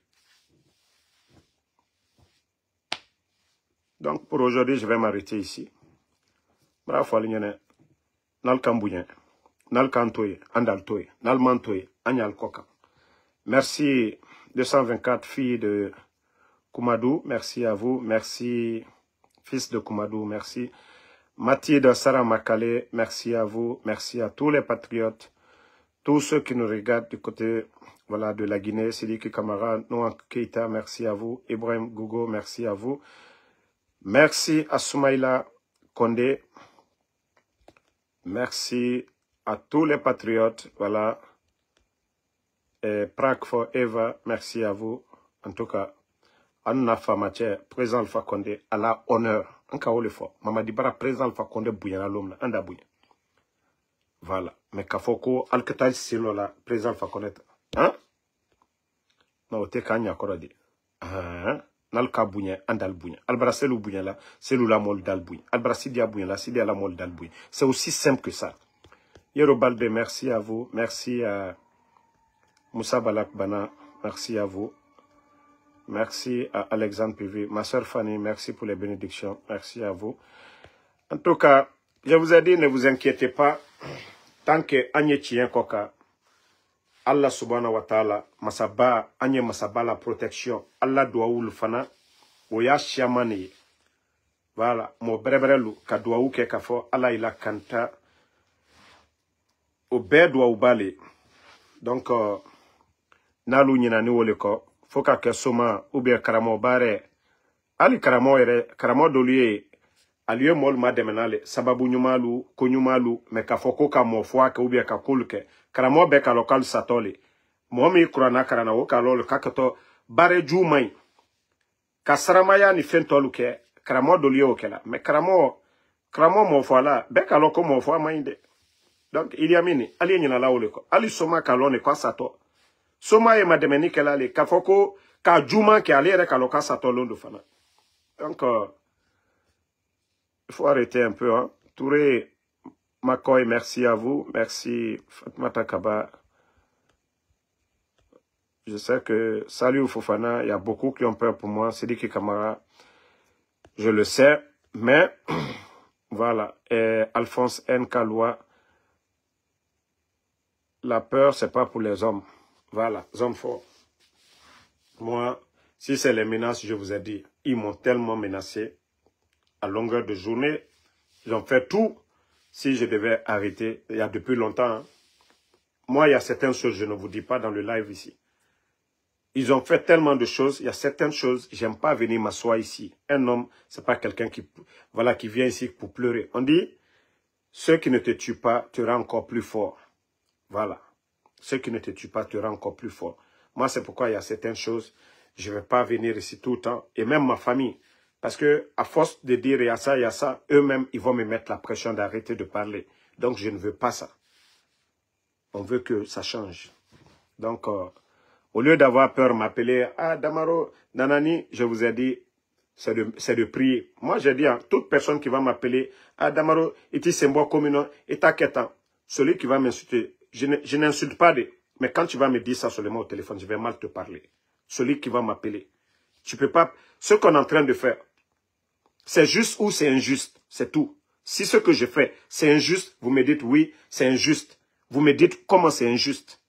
Donc pour aujourd'hui, je vais m'arrêter ici. Bravo à l'union. Nal Kambouyen. Nal Kantoye. Andal Toye. Nal Mantoye. Anyal Koka. Merci 224 filles de Koumadou. Merci à vous. Merci fils de Koumadou. Merci. Mathilde Sarah Makale, merci à vous, merci à tous les patriotes, tous ceux qui nous regardent du côté voilà, de la Guinée, Sidiki Kamara, Noah Keita, merci à vous, Ibrahim Gougo, merci à vous, merci à Soumaïla Kondé, merci à tous les patriotes, voilà, et Prague for Eva, merci à vous, en tout cas, Anna Famache, président Alpha Condé, à la honneur. Encore le fois, Mamadi Bara président Alpha Condé bouillana l'homme, anda bouillan. Voilà. Mais Kafoko, Alketal Silo la, président Alpha Condé. Hein? Non, t'es kanya koradi. Hein? Nalka bouillan, andal bouillan. Albara selou bouillan là, selou la mol dal bouillan. Albara sidia bouillan là, sidia la mol dal bouillan. C'est aussi simple que ça. Yero Balde, merci à vous. Merci à Moussa Balak Bana, merci à vous. Merci à Alexandre Pivi. Ma soeur Fanny, merci pour les bénédictions. Merci à vous. En tout cas, je vous ai dit, ne vous inquiétez pas. Tant que Agne Tien Koka, Allah subhanahu wa ta'ala, Masaba, Agne Masaba la protection, Allah doit ou le fana, Oya Chiamani. Voilà, mon brebrelu, Kadoua ou Kekafo, Allah il a kanta, au bed ou au balé. Donc, Nalu Nina Niwoleko. Faut que soma ou bien karamo bare ali karamo ere karamo dolie aliyo mol mademenale sababu nyumalu konyumalu me ka foko ka mofwa ka ou bien ka kulke karamo be ka local satole momi kurana karana o ka lol kakato bare jumai ka saramaya ni fentolu ke karamo dolie o kela me karamo mofwa la be ka loko mofwa mainde donc il y a mini ali nyina la oleko ali soma ka lone kwa sato Soma et mademeni kelale kafoko ka juma ki allait ka loka satolondo fana. Donc il faut arrêter un peu hein. Touré Makoy, merci à vous, merci Fatmata Kaba. Je sais que, salut Fofana, il y a beaucoup qui ont peur pour moi. Sidiki Kamara, je le sais, mais voilà. Et Alphonse N. Kaloua, la peur, c'est pas pour les hommes. Voilà, les hommes forts. Moi, si c'est les menaces, je vous ai dit, ils m'ont tellement menacé à longueur de journée. Ils ont fait tout. Si je devais arrêter, il y a depuis longtemps. Hein. Moi, il y a certaines choses, je ne vous dis pas dans le live ici. Ils ont fait tellement de choses. Il y a certaines choses, j'aime pas venir m'asseoir ici. Un homme, c'est pas quelqu'un qui, voilà, qui vient ici pour pleurer. On dit, ceux qui ne te tuent pas te rendent encore plus fort. Voilà. Ceux qui ne te tuent pas te rendent encore plus fort. Moi, c'est pourquoi il y a certaines choses, je ne vais pas venir ici tout le temps. Et même ma famille. Parce que à force de dire il y a ça, eux-mêmes, ils vont me mettre la pression d'arrêter de parler. Donc, je ne veux pas ça. On veut que ça change. Donc, au lieu d'avoir peur de m'appeler, ah, Damaro, Nanani, je vous ai dit, c'est de prier. Moi, j'ai dit à toute personne qui va m'appeler, ah, Damaro, iti sembo communo, et t'inquiète, celui qui va m'insulter, je n'insulte pas, mais quand tu vas me dire ça seulement au téléphone, je vais mal te parler. Celui qui va m'appeler. Tu peux pas, ce qu'on est en train de faire, c'est juste ou c'est injuste, c'est tout. Si ce que je fais, c'est injuste, vous me dites oui, c'est injuste. Vous me dites comment c'est injuste.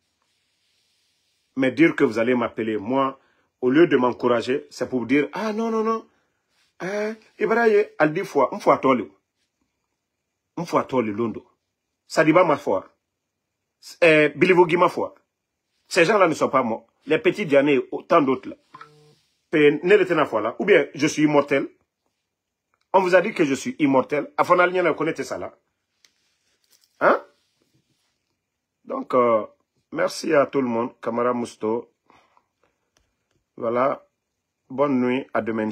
Mais dire que vous allez m'appeler, moi, au lieu de m'encourager, c'est pour vous dire, ah non, non, non. Ibrahim, elle dit fois, une fois toli londo. Ça dit pas ma foi. Bilivogi ma foi. Ces gens-là ne sont pas morts. Les petits Diané, autant d'autres là. Ou bien, je suis immortel. On vous a dit que je suis immortel. Afonalien, vous connaissez ça là. Hein? Donc, merci à tout le monde. Camara Mousto. Voilà. Bonne nuit. À demain.